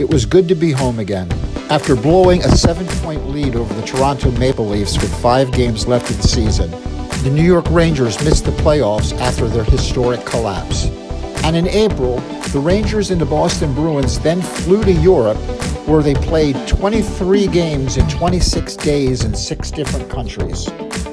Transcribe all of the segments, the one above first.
It was good to be home again. After blowing a 7-point lead over the Toronto Maple Leafs with 5 games left of the season, the New York Rangers missed the playoffs after their historic collapse. And in April, the Rangers and the Boston Bruins then flew to Europe, where they played 23 games in 26 days in 6 different countries.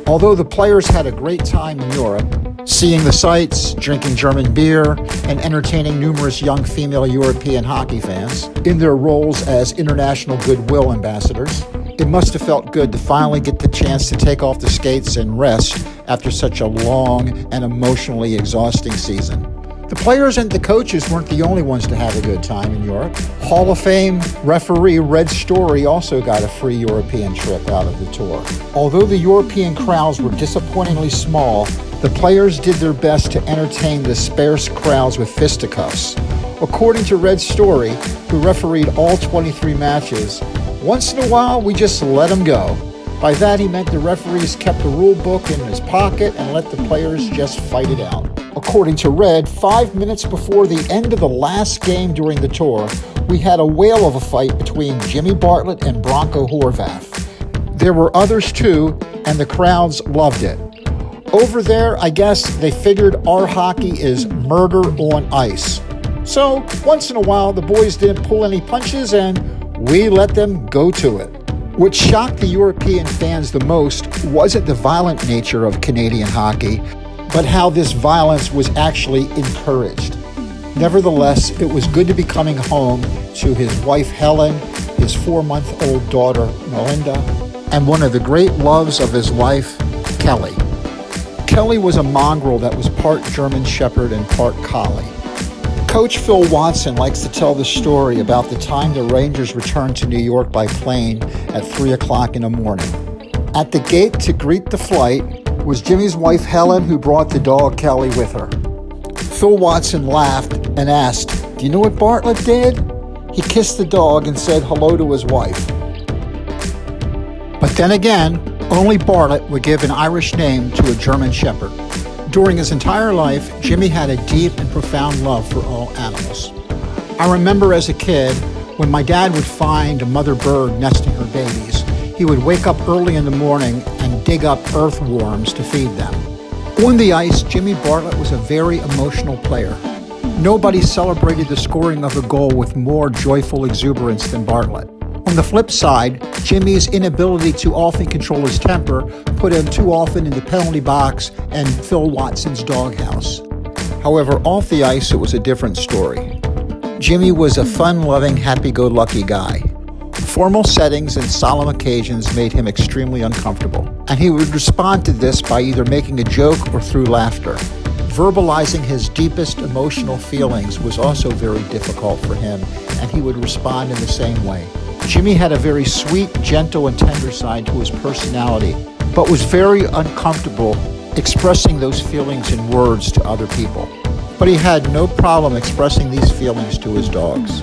Although the players had a great time in Europe, seeing the sights, drinking German beer, and entertaining numerous young female European hockey fans in their roles as international goodwill ambassadors, it must have felt good to finally get the chance to take off the skates and rest after such a long and emotionally exhausting season. The players and the coaches weren't the only ones to have a good time in Europe. Hall of Fame referee Red Story also got a free European trip out of the tour. Although the European crowds were disappointingly small, the players did their best to entertain the sparse crowds with fisticuffs. According to Red Story, who refereed all 23 matches, once in a while we just let them go. By that he meant the referees kept the rule book in his pocket and let the players just fight it out. According to Red, 5 minutes before the end of the last game during the tour, we had a whale of a fight between Jimmy Bartlett and Bronco Horvath. There were others too, and the crowds loved it. Over there, I guess they figured our hockey is murder on ice. So, once in a while, the boys didn't pull any punches and we let them go to it. What shocked the European fans the most wasn't the violent nature of Canadian hockey, but how this violence was actually encouraged. Nevertheless, it was good to be coming home to his wife Helen, his 4-month-old daughter Melinda, and one of the great loves of his life, Kelly. Kelly was a mongrel that was part German Shepherd and part Collie. Coach Phil Watson likes to tell the story about the time the Rangers returned to New York by plane at 3 o'clock in the morning. At the gate to greet the flight was Jimmy's wife Helen, who brought the dog Kelly with her. Phil Watson laughed and asked, "Do you know what Bartlett did?" He kissed the dog and said hello to his wife. But then again, only Bartlett would give an Irish name to a German Shepherd. During his entire life, Jimmy had a deep and profound love for all animals. I remember as a kid, when my dad would find a mother bird nesting her babies, he would wake up early in the morning and dig up earthworms to feed them. On the ice, Jimmy Bartlett was a very emotional player. Nobody celebrated the scoring of a goal with more joyful exuberance than Bartlett. On the flip side, Jimmy's inability to often control his temper put him too often in the penalty box and Phil Watson's doghouse. However, off the ice, it was a different story. Jimmy was a fun-loving, happy-go-lucky guy. Formal settings and solemn occasions made him extremely uncomfortable, and he would respond to this by either making a joke or through laughter. Verbalizing his deepest emotional feelings was also very difficult for him, and he would respond in the same way. Jimmy had a very sweet, gentle, and tender side to his personality, but was very uncomfortable expressing those feelings in words to other people. But he had no problem expressing these feelings to his dogs,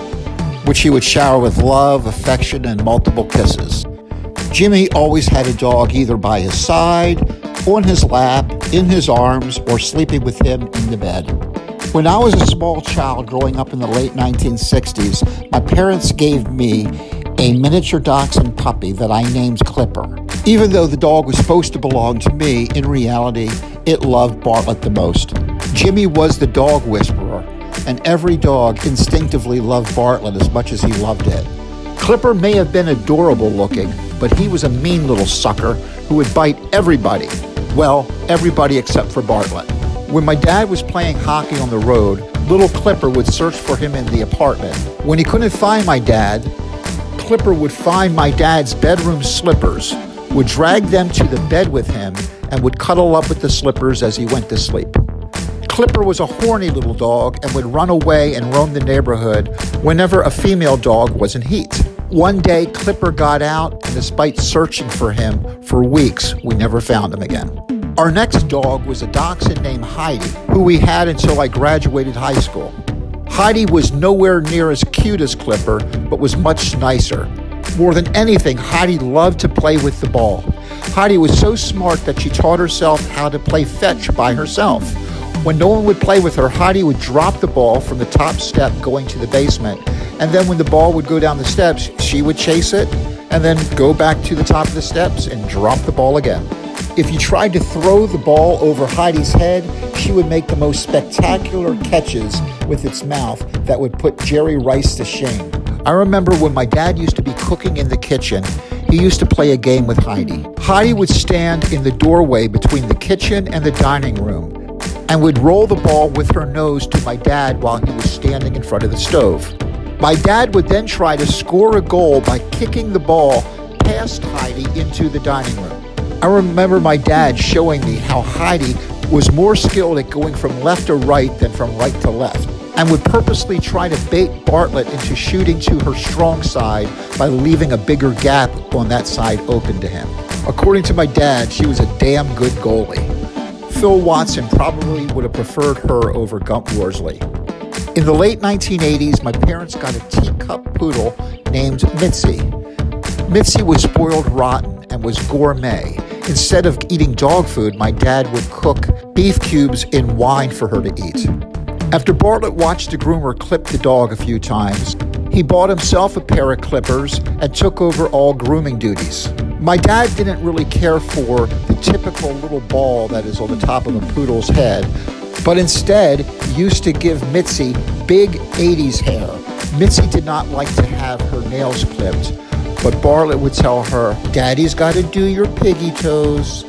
which he would shower with love, affection, and multiple kisses. Jimmy always had a dog either by his side, on his lap, in his arms, or sleeping with him in the bed. When I was a small child growing up in the late 1960s, my parents gave me a miniature dachshund puppy that I named Clipper. Even though the dog was supposed to belong to me, in reality, it loved Bartlett the most. Jimmy was the dog whisperer, and every dog instinctively loved Bartlett as much as he loved it. Clipper may have been adorable looking, but he was a mean little sucker who would bite everybody. Well, everybody except for Bartlett. When my dad was playing hockey on the road, little Clipper would search for him in the apartment. When he couldn't find my dad, Clipper would find my dad's bedroom slippers, would drag them to the bed with him, and would cuddle up with the slippers as he went to sleep. Clipper was a horny little dog and would run away and roam the neighborhood whenever a female dog was in heat. One day, Clipper got out, and despite searching for him for weeks, we never found him again. Our next dog was a dachshund named Heidi, who we had until I graduated high school. Heidi was nowhere near as cute as Clipper, but was much nicer. More than anything, Heidi loved to play with the ball. Heidi was so smart that she taught herself how to play fetch by herself. When no one would play with her, Heidi would drop the ball from the top step going to the basement. And then when the ball would go down the steps, she would chase it and then go back to the top of the steps and drop the ball again. If you tried to throw the ball over Heidi's head, she would make the most spectacular catches with its mouth that would put Jerry Rice to shame. I remember when my dad used to be cooking in the kitchen, he used to play a game with Heidi. Heidi would stand in the doorway between the kitchen and the dining room and would roll the ball with her nose to my dad while he was standing in front of the stove. My dad would then try to score a goal by kicking the ball past Heidi into the dining room. I remember my dad showing me how Heidi was more skilled at going from left to right than from right to left, and would purposely try to bait Bartlett into shooting to her strong side by leaving a bigger gap on that side open to him. According to my dad, she was a damn good goalie. Phil Watson probably would have preferred her over Gump Worsley. In the late 1980s, my parents got a teacup poodle named Mitzi. Mitzi was spoiled rotten and was gourmet. Instead of eating dog food, my dad would cook beef cubes in wine for her to eat. After Bartlett watched the groomer clip the dog a few times, he bought himself a pair of clippers and took over all grooming duties. My dad didn't really care for the typical little ball that is on the top of a poodle's head, but instead used to give Mitzi big 80s hair. Mitzi did not like to have her nails clipped, but Bartlett would tell her, "Daddy's got to do your piggy toes."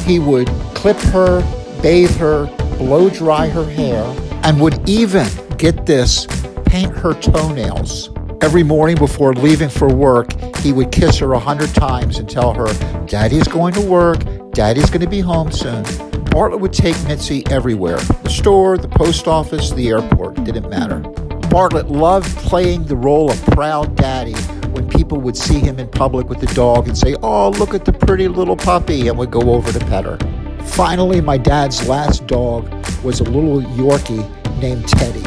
He would clip her, bathe her, blow dry her hair, and would even, get this, paint her toenails. Every morning before leaving for work, he would kiss her 100 times and tell her, "Daddy's going to work, Daddy's going to be home soon." Bartlett would take Mitzi everywhere. The store, the post office, the airport, didn't matter. Bartlett loved playing the role of proud daddy when people would see him in public with the dog and say, "Oh, look at the pretty little puppy," and would go over to pet her. Finally, my dad's last dog was a little Yorkie named Teddy,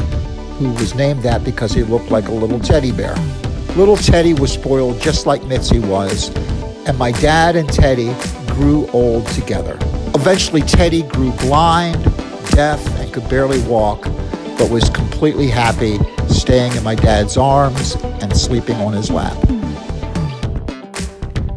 who was named that because he looked like a little teddy bear. Little Teddy was spoiled just like Mitzi was, and my dad and Teddy grew old together. Eventually, Teddy grew blind, deaf, and could barely walk, but was completely happy staying in my dad's arms and sleeping on his lap.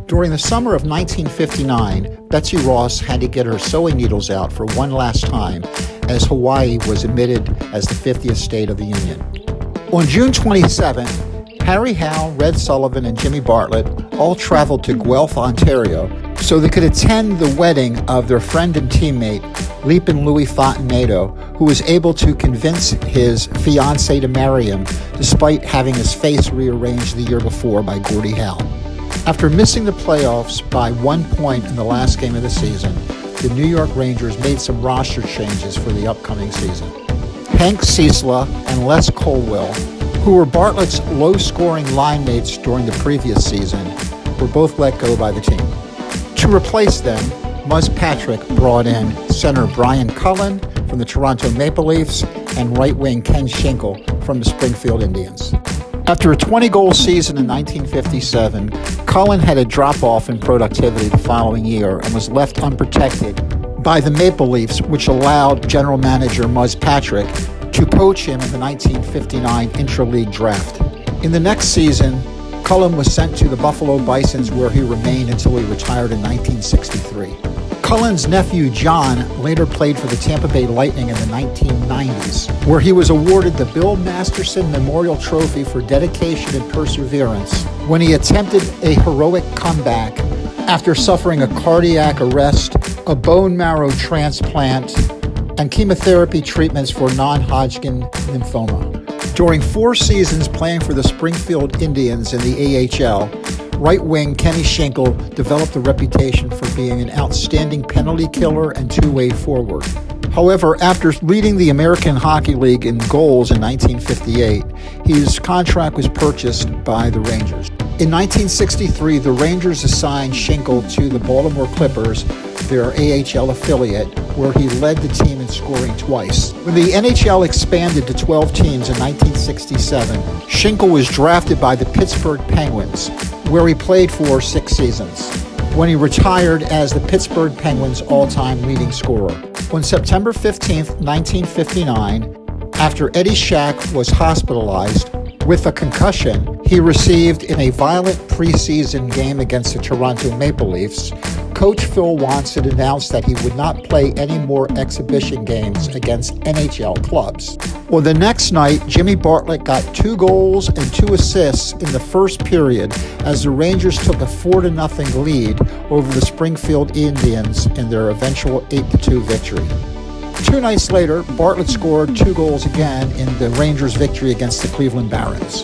During the summer of 1959, Betsy Ross had to get her sewing needles out for one last time as Hawaii was admitted as the 50th state of the Union. On June 27th, Harry Howe, Red Sullivan, and Jimmy Bartlett all traveled to Guelph, Ontario, so they could attend the wedding of their friend and teammate, Leapin' Louis Fontenato, who was able to convince his fiancée to marry him despite having his face rearranged the year before by Gordie Howe. After missing the playoffs by 1 point in the last game of the season, the New York Rangers made some roster changes for the upcoming season. Hank Ciesla and Les Colwell, who were Bartlett's low-scoring line mates during the previous season, were both let go by the team. To replace them, Muzz Patrick brought in center Brian Cullen from the Toronto Maple Leafs and right wing Ken Schinkel from the Springfield Indians. After a 20-goal season in 1957, Cullen had a drop-off in productivity the following year and was left unprotected by the Maple Leafs, which allowed general manager Muzz Patrick to poach him in the 1959 intra-league draft. In the next season, Cullen was sent to the Buffalo Bisons, where he remained until he retired in 1963. Cullen's nephew John later played for the Tampa Bay Lightning in the 1990s, where he was awarded the Bill Masterson Memorial Trophy for dedication and perseverance when he attempted a heroic comeback after suffering a cardiac arrest, a bone marrow transplant, and chemotherapy treatments for non-Hodgkin lymphoma. During 4 seasons playing for the Springfield Indians in the AHL, right wing Kenny Schinkel developed a reputation for being an outstanding penalty killer and two-way forward. However, after leading the American Hockey League in goals in 1958, his contract was purchased by the Rangers. In 1963, the Rangers assigned Schinkel to the Baltimore Clippers, their AHL affiliate, where he led the team in scoring twice. When the NHL expanded to 12 teams in 1967, Schinkel was drafted by the Pittsburgh Penguins, where he played for 6 seasons, when he retired as the Pittsburgh Penguins' all-time leading scorer. On September 15, 1959, after Eddie Shack was hospitalized with a concussion he received in a violent preseason game against the Toronto Maple Leafs, Coach Phil Watson announced that he would not play any more exhibition games against NHL clubs. Well, the next night, Jimmy Bartlett got 2 goals and 2 assists in the first period as the Rangers took a 4-0 lead over the Springfield Indians in their eventual 8-2 victory. 2 nights later, Bartlett scored 2 goals again in the Rangers' victory against the Cleveland Barons.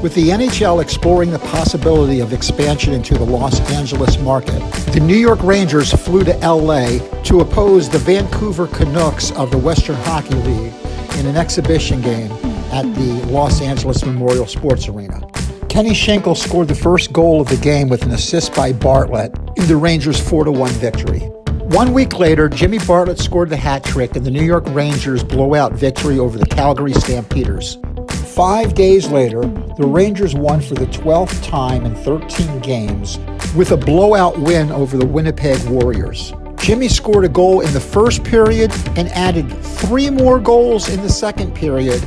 With the NHL exploring the possibility of expansion into the Los Angeles market, the New York Rangers flew to LA to oppose the Vancouver Canucks of the Western Hockey League in an exhibition game at the Los Angeles Memorial Sports Arena. Kenny Schenkel scored the first goal of the game with an assist by Bartlett in the Rangers' 4-1 victory. 1 week later, Jimmy Bartlett scored the hat trick in the New York Rangers' blowout victory over the Calgary Stampeders. 5 days later, the Rangers won for the 12th time in 13 games with a blowout win over the Winnipeg Warriors. Jimmy scored a goal in the first period and added 3 more goals in the second period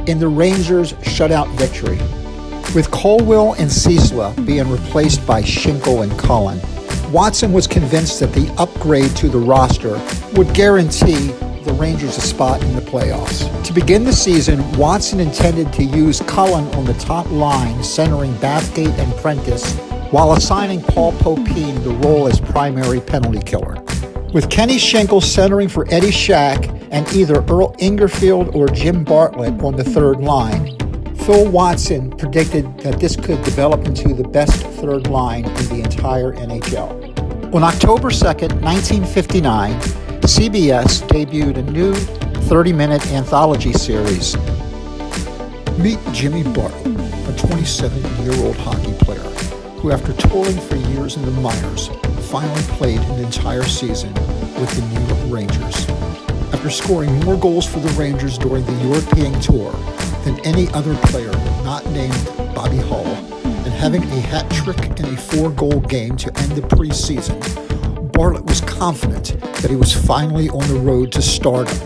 in the Rangers' shutout victory. With Colwell and Ciesla being replaced by Schenkel and Cullen, Watson was convinced that the upgrade to the roster would guarantee the Rangers a spot in the playoffs. To begin the season, Watson intended to use Cullen on the top line, centering Bathgate and Prentice, while assigning Paul Popine the role as primary penalty killer. With Kenny Schenkel centering for Eddie Shack and either Earl Ingerfield or Jim Bartlett on the third line, Phil Watson predicted that this could develop into the best third line in the entire NHL. On October 2nd, 1959, CBS debuted a new 30-minute anthology series. Meet Jimmy Bartlett, a 27-year-old hockey player who, after toiling for years in the minors, finally played an entire season with the New York Rangers. After scoring more goals for the Rangers during the European tour than any other player not named Bobby Hull, and having a hat trick in a 4-goal game to end the preseason, Bartlett was confident that he was finally on the road to stardom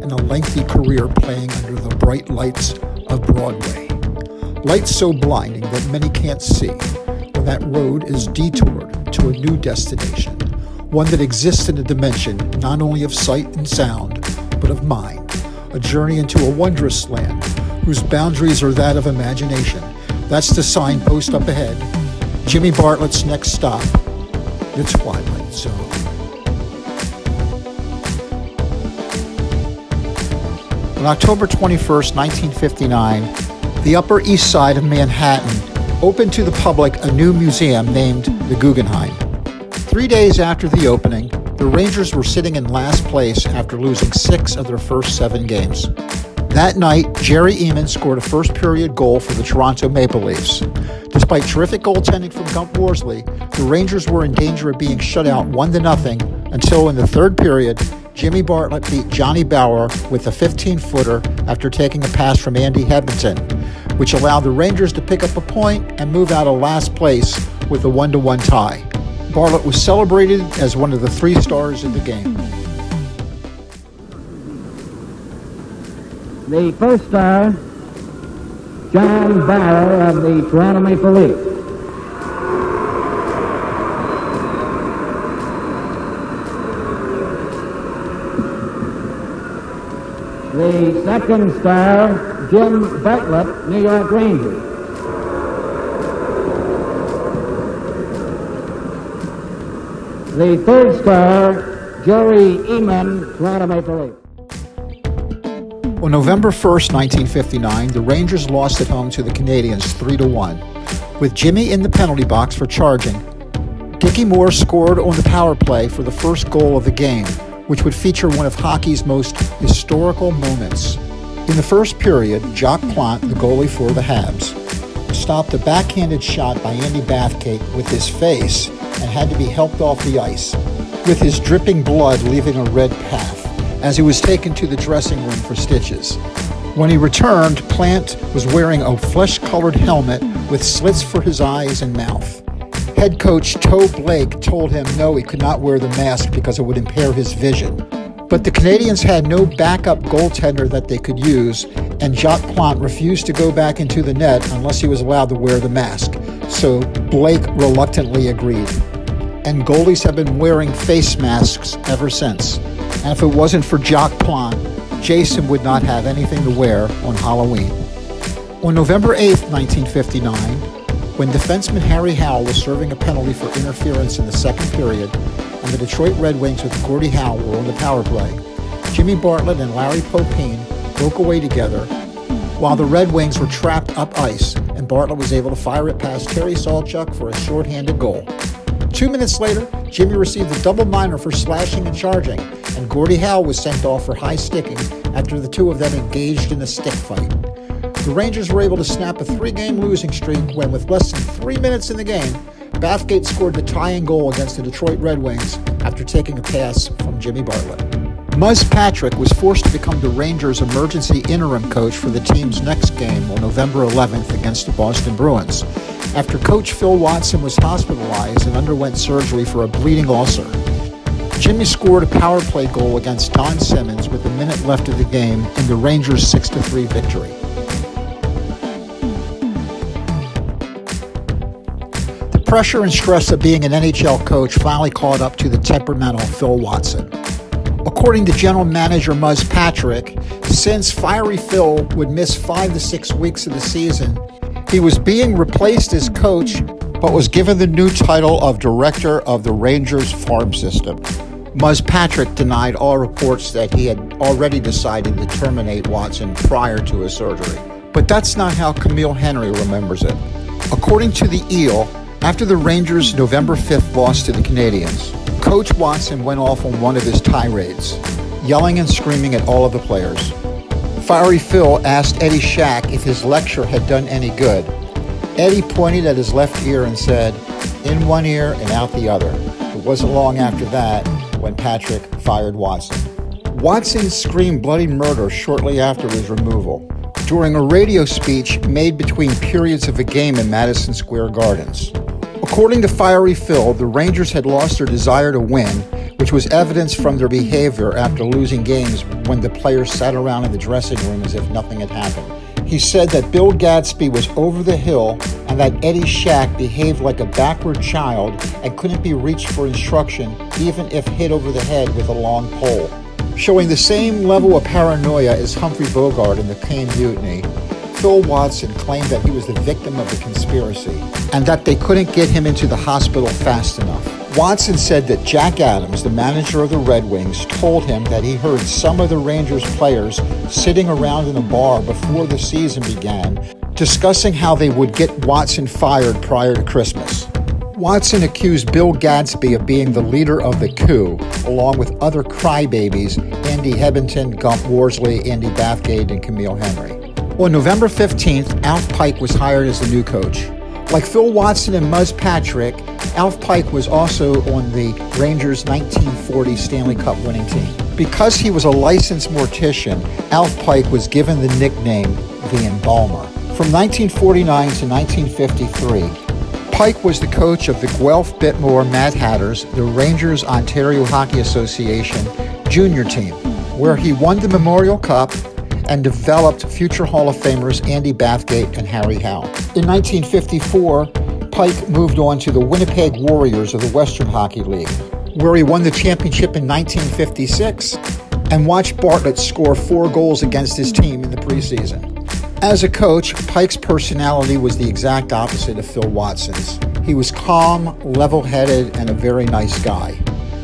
and a lengthy career playing under the bright lights of Broadway. Lights so blinding that many can't see when that road is detoured to a new destination, one that exists in a dimension not only of sight and sound, but of mind, a journey into a wondrous land whose boundaries are that of imagination. That's the signpost up ahead. Jimmy Bartlett's next stop, the Twilight Zone. On October 21st, 1959, the Upper East Side of Manhattan opened to the public a new museum named the Guggenheim. 3 days after the opening, the Rangers were sitting in last place after losing 6 of their first 7 games. That night, Jerry Eman scored a first-period goal for the Toronto Maple Leafs. Despite terrific goaltending from Gump Worsley, the Rangers were in danger of being shut out 1-0 until in the third period, Jimmy Bartlett beat Johnny Bauer with a 15-footer after taking a pass from Andy Hedmonton, which allowed the Rangers to pick up a point and move out of last place with a 1-1 tie. Bartlett was celebrated as one of the 3 stars of the game. The first star, John Bauer of the Toronto Maple Leafs. The second star, Jim Bartlett, New York Rangers. The third star, Jerry Eman, Toronto Maple Leafs. On November 1st, 1959, the Rangers lost at home to the Canadiens 3-1. With Jimmy in the penalty box for charging, Dickie Moore scored on the power play for the first goal of the game, which would feature one of hockey's most historical moments. In the first period, Jacques Plante, the goalie for the Habs, stopped a backhanded shot by Andy Bathgate with his face and had to be helped off the ice, with his dripping blood leaving a red path, as he was taken to the dressing room for stitches. When he returned, Plante was wearing a flesh-colored helmet with slits for his eyes and mouth. Head coach Toe Blake told him no, he could not wear the mask because it would impair his vision. But the Canadians had no backup goaltender that they could use, and Jacques Plante refused to go back into the net unless he was allowed to wear the mask. So Blake reluctantly agreed. And goalies have been wearing face masks ever since. And if it wasn't for Jacques Plante, Jason would not have anything to wear on Halloween. On November 8, 1959, when defenseman Harry Howell was serving a penalty for interference in the second period, and the Detroit Red Wings with Gordie Howe were on the power play, Jimmy Bartlett and Larry Popine broke away together while the Red Wings were trapped up ice, and Bartlett was able to fire it past Terry Salchuk for a shorthanded goal. 2 minutes later, Jimmy received a double minor for slashing and charging, and Gordie Howe was sent off for high sticking after the two of them engaged in a stick fight. The Rangers were able to snap a 3-game losing streak when, with less than 3 minutes in the game, Bathgate scored the tying goal against the Detroit Red Wings after taking a pass from Jimmy Bartlett. Muzz Patrick was forced to become the Rangers' emergency interim coach for the team's next game on November 11th against the Boston Bruins, after coach Phil Watson was hospitalized and underwent surgery for a bleeding ulcer. Jimmy scored a power play goal against Don Simmons with a minute left of the game in the Rangers' 6-3 victory. The pressure and stress of being an NHL coach finally caught up to the temperamental Phil Watson. According to general manager Muzz Patrick, since Fiery Phil would miss 5 to 6 weeks of the season, he was being replaced as coach, but was given the new title of director of the Rangers farm system. Muzz Patrick denied all reports that he had already decided to terminate Watson prior to his surgery. But that's not how Camille Henry remembers it. According to the Eel, after the Rangers' November 5th loss to the Canadians, Coach Watson went off on one of his tirades, yelling and screaming at all of the players. Fiery Phil asked Eddie Shack if his lecture had done any good. Eddie pointed at his left ear and said, "In one ear and out the other." It wasn't long after that when Patrick fired Watson. Watson screamed bloody murder shortly after his removal, during a radio speech made between periods of a game in Madison Square Gardens. According to Fiery Phil, the Rangers had lost their desire to win, which was evidenced from their behavior after losing games when the players sat around in the dressing room as if nothing had happened. He said that Bill Gadsby was over the hill and that Eddie Shack behaved like a backward child and couldn't be reached for instruction even if hit over the head with a long pole. Showing the same level of paranoia as Humphrey Bogart in the Caine Mutiny, Phil Watson claimed that he was the victim of the conspiracy and that they couldn't get him into the hospital fast enough. Watson said that Jack Adams, the manager of the Red Wings, told him that he heard some of the Rangers players sitting around in a bar before the season began, discussing how they would get Watson fired prior to Christmas. Watson accused Bill Gadsby of being the leader of the coup, along with other crybabies, Andy Hebington, Gump Worsley, Andy Bathgate, and Camille Henry. On November 15th, Alf Pike was hired as the new coach. Like Phil Watson and Muzz Patrick, Alf Pike was also on the Rangers' 1940 Stanley Cup winning team. Because he was a licensed mortician, Alf Pike was given the nickname the Embalmer. From 1949 to 1953, Pike was the coach of the Guelph Bittmore Mad Hatters, the Rangers Ontario Hockey Association junior team, where he won the Memorial Cup and developed future Hall of Famers Andy Bathgate and Harry Howell. In 1954, Pike moved on to the Winnipeg Warriors of the Western Hockey League, where he won the championship in 1956 and watched Bartlett score 4 goals against his team in the preseason. As a coach, Pike's personality was the exact opposite of Phil Watson's. He was calm, level-headed, and a very nice guy.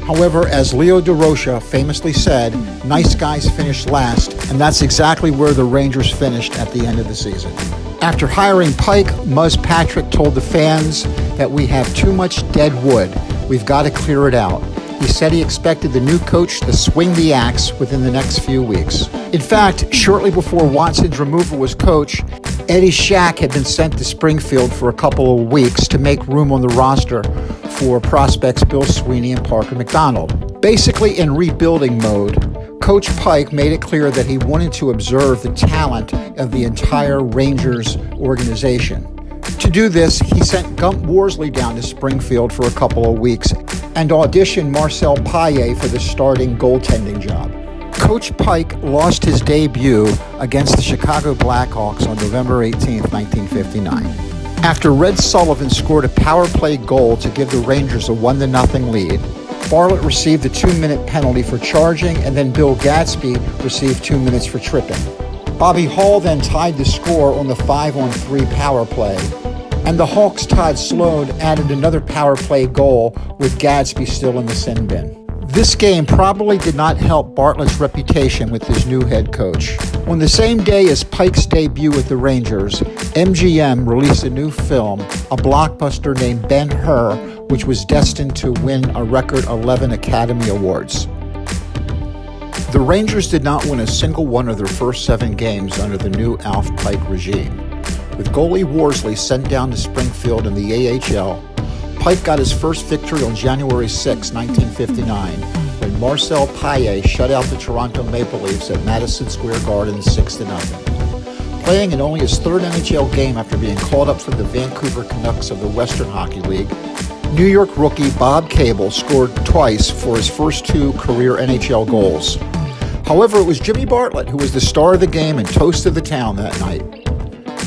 However, as Leo DeRocha famously said, nice guys finish last, and that's exactly where the Rangers finished at the end of the season. After hiring Pike, Muzz Patrick told the fans that we have too much dead wood. We've got to clear it out. He said he expected the new coach to swing the axe within the next few weeks. In fact, shortly before Watson's removal as coach, Eddie Shack had been sent to Springfield for a couple of weeks to make room on the roster for prospects Bill Sweeney and Parker McDonald. Basically in rebuilding mode, Coach Pike made it clear that he wanted to observe the talent of the entire Rangers organization. To do this, he sent Gump Worsley down to Springfield for a couple of weeks and auditioned Marcel Paillet for the starting goaltending job. Coach Pike lost his debut against the Chicago Blackhawks on November 18, 1959. After Red Sullivan scored a power play goal to give the Rangers a 1-0 lead, Bartlett received a 2-minute penalty for charging, and then Bill Gadsby received 2 minutes for tripping. Bobby Hall then tied the score on the 5-on-3 power play, and the Hawks' Todd Sloan added another power play goal with Gadsby still in the sin bin. This game probably did not help Bartlett's reputation with his new head coach. On the same day as Pike's debut with the Rangers, MGM released a new film, a blockbuster named Ben-Hur, which was destined to win a record 11 Academy Awards. The Rangers did not win a single one of their first 7 games under the new Alf Pike regime. With goalie Worsley sent down to Springfield in the AHL, Pike got his first victory on January 6, 1959, when Marcel Paillet shut out the Toronto Maple Leafs at Madison Square Garden 6-0. Playing in only his 3rd NHL game after being called up from the Vancouver Canucks of the Western Hockey League, New York rookie Bob Cable scored twice for his first 2 career NHL goals. However, it was Jimmy Bartlett who was the star of the game and toast of the town that night.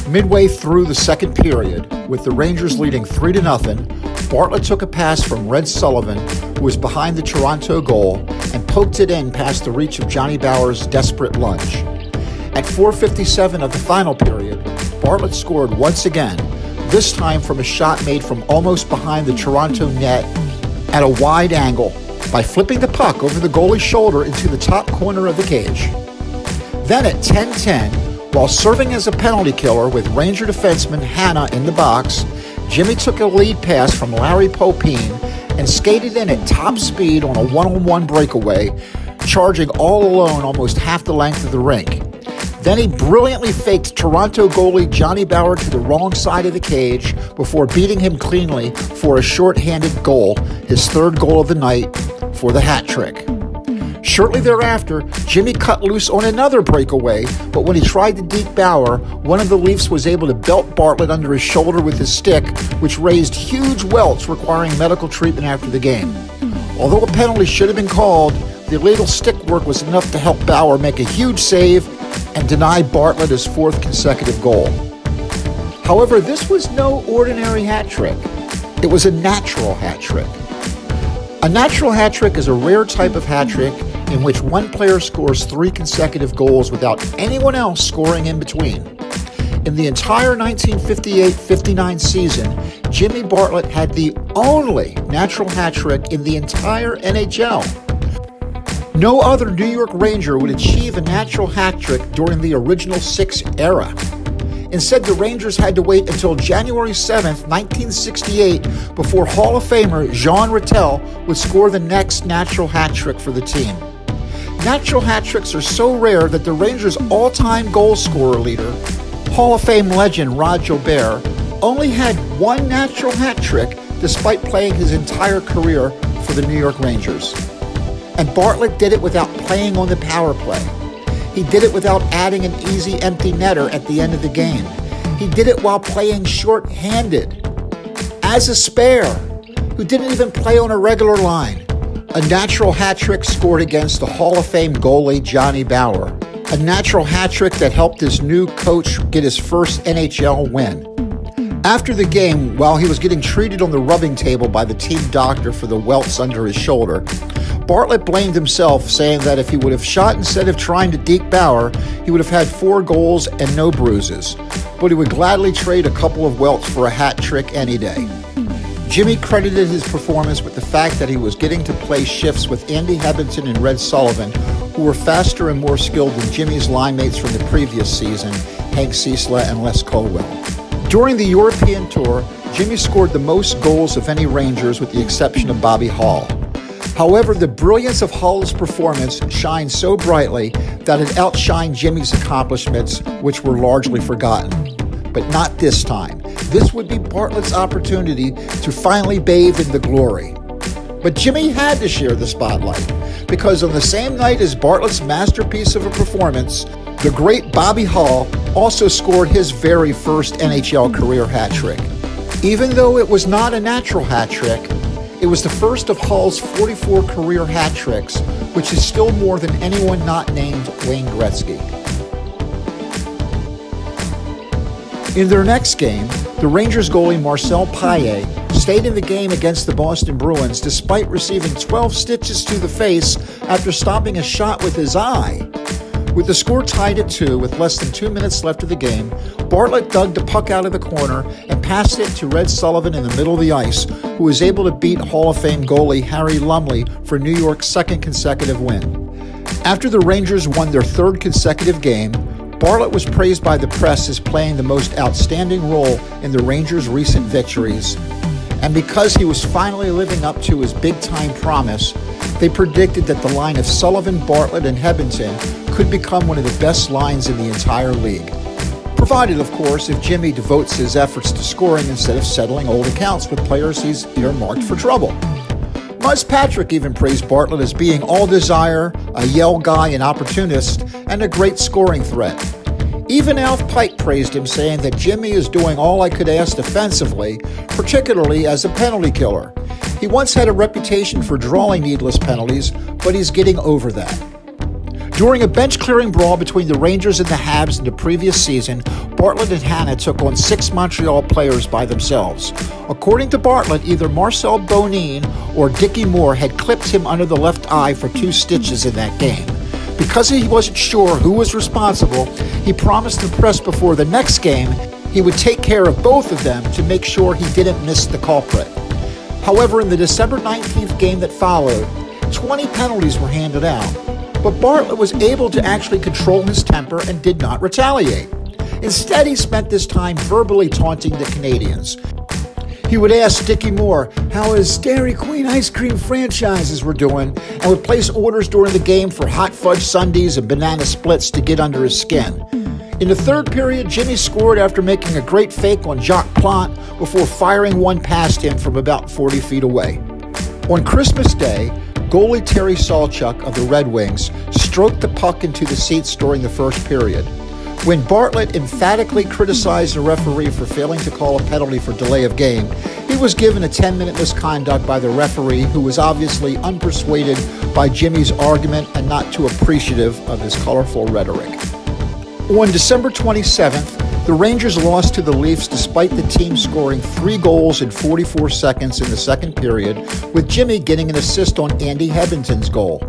Midway through the second period, with the Rangers leading 3-0, Bartlett took a pass from Red Sullivan, who was behind the Toronto goal, and poked it in past the reach of Johnny Bower's desperate lunge. At 4:57 of the final period, Bartlett scored once again, this time from a shot made from almost behind the Toronto net at a wide angle by flipping the puck over the goalie's shoulder into the top corner of the cage. Then at 10:10, while serving as a penalty killer with Ranger defenseman Hanna in the box, Jimmy took a lead pass from Larry Popine and skated in at top speed on a one-on-one breakaway, charging all alone almost half the length of the rink. Then he brilliantly faked Toronto goalie Johnny Bower to the wrong side of the cage before beating him cleanly for a short-handed goal, his 3rd goal of the night, for the hat trick. Shortly thereafter, Jimmy cut loose on another breakaway, but when he tried to deke Bower, one of the Leafs was able to belt Bartlett under his shoulder with his stick, which raised huge welts requiring medical treatment after the game. Although a penalty should have been called, the illegal stick work was enough to help Bower make a huge save and deny Bartlett his 4th consecutive goal. However, this was no ordinary hat trick. It was a natural hat trick. A natural hat trick is a rare type of hat trick in which one player scores 3 consecutive goals without anyone else scoring in between. In the entire 1958-59 season, Jimmy Bartlett had the only natural hat trick in the entire NHL. No other New York Ranger would achieve a natural hat trick during the original 6 era. Instead, the Rangers had to wait until January 7, 1968, before Hall of Famer Jean Rattel would score the next natural hat trick for the team. Natural hat tricks are so rare that the Rangers' all-time goal scorer leader, Hall of Fame legend Rod Jobert, only had 1 natural hat trick despite playing his entire career for the New York Rangers. And Bartlett did it without playing on the power play. He did it without adding an easy empty netter at the end of the game. He did it while playing short-handed, as a spare, who didn't even play on a regular line. A natural hat trick scored against the Hall of Fame goalie Johnny Bower. A natural hat trick that helped his new coach get his first NHL win. After the game, while he was getting treated on the rubbing table by the team doctor for the welts under his shoulder, Bartlett blamed himself, saying that if he would have shot instead of trying to deke Bower, he would have had 4 goals and no bruises, but he would gladly trade a couple of welts for a hat trick any day. Jimmy credited his performance with the fact that he was getting to play shifts with Andy Hebington and Red Sullivan, who were faster and more skilled than Jimmy's line mates from the previous season, Hank Ciesla and Les Colwell. During the European tour, Jimmy scored the most goals of any Rangers with the exception of Bobby Hall. However, the brilliance of Hall's performance shined so brightly that it outshined Jimmy's accomplishments, which were largely forgotten. But not this time. This would be Bartlett's opportunity to finally bathe in the glory. But Jimmy had to share the spotlight, because on the same night as Bartlett's masterpiece of a performance, the great Bobby Hall also scored his very first NHL career hat trick. Even though it was not a natural hat trick, It was the first of Hull's 44 career hat tricks, which is still more than anyone not named Wayne Gretzky. In their next game, the Rangers goalie Marcel Paillet stayed in the game against the Boston Bruins despite receiving 12 stitches to the face after stopping a shot with his eye. With the score tied at 2 with less than 2 minutes left of the game, Bartlett dug the puck out of the corner and passed it to Red Sullivan in the middle of the ice, who was able to beat Hall of Fame goalie Harry Lumley for New York's second consecutive win. After the Rangers won their third consecutive game, Bartlett was praised by the press as playing the most outstanding role in the Rangers' recent victories. And because he was finally living up to his big-time promise, they predicted that the line of Sullivan, Bartlett, and Hebbington could become one of the best lines in the entire league. Provided, of course, if Jimmy devotes his efforts to scoring instead of settling old accounts with players he's earmarked for trouble. Muzz Patrick even praised Bartlett as being all desire, a yell guy and opportunist, and a great scoring threat. Even Alf Pike praised him, saying that Jimmy is doing all I could ask defensively, particularly as a penalty killer. He once had a reputation for drawing needless penalties, but he's getting over that. During a bench-clearing brawl between the Rangers and the Habs in the previous season, Bartlett and Hanna took on 6 Montreal players by themselves. According to Bartlett, either Marcel Bonin or Dickie Moore had clipped him under the left eye for 2 stitches in that game. Because he wasn't sure who was responsible, he promised the press before the next game he would take care of both of them to make sure he didn't miss the culprit. However, in the December 19th game that followed, 20 penalties were handed out. But Bartlett was able to actually control his temper and did not retaliate. Instead, he spent this time verbally taunting the Canadians. He would ask Dickie Moore how his Dairy Queen ice cream franchises were doing and would place orders during the game for hot fudge sundaes and banana splits to get under his skin. In the third period, Jimmy scored after making a great fake on Jacques Plante before firing one past him from about 40 feet away. On Christmas Day, goalie Terry Sawchuk of the Red Wings stroked the puck into the seats during the first period. When Bartlett emphatically criticized the referee for failing to call a penalty for delay of game, he was given a 10-minute misconduct by the referee, who was obviously unpersuaded by Jimmy's argument and not too appreciative of his colorful rhetoric. On December 27th, the Rangers lost to the Leafs despite the team scoring 3 goals in 44 seconds in the second period, with Jimmy getting an assist on Andy Hebbington's goal.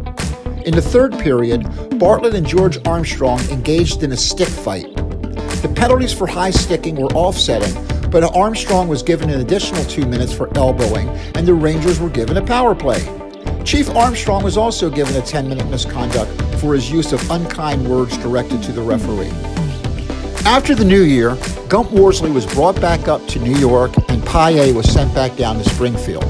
In the third period, Bartlett and George Armstrong engaged in a stick fight. The penalties for high sticking were offsetting, but Armstrong was given an additional 2 minutes for elbowing, and the Rangers were given a power play. Chief Armstrong was also given a 10-minute misconduct for his use of unkind words directed to the referee. After the new year, Gump Worsley was brought back up to New York and Paillet was sent back down to Springfield.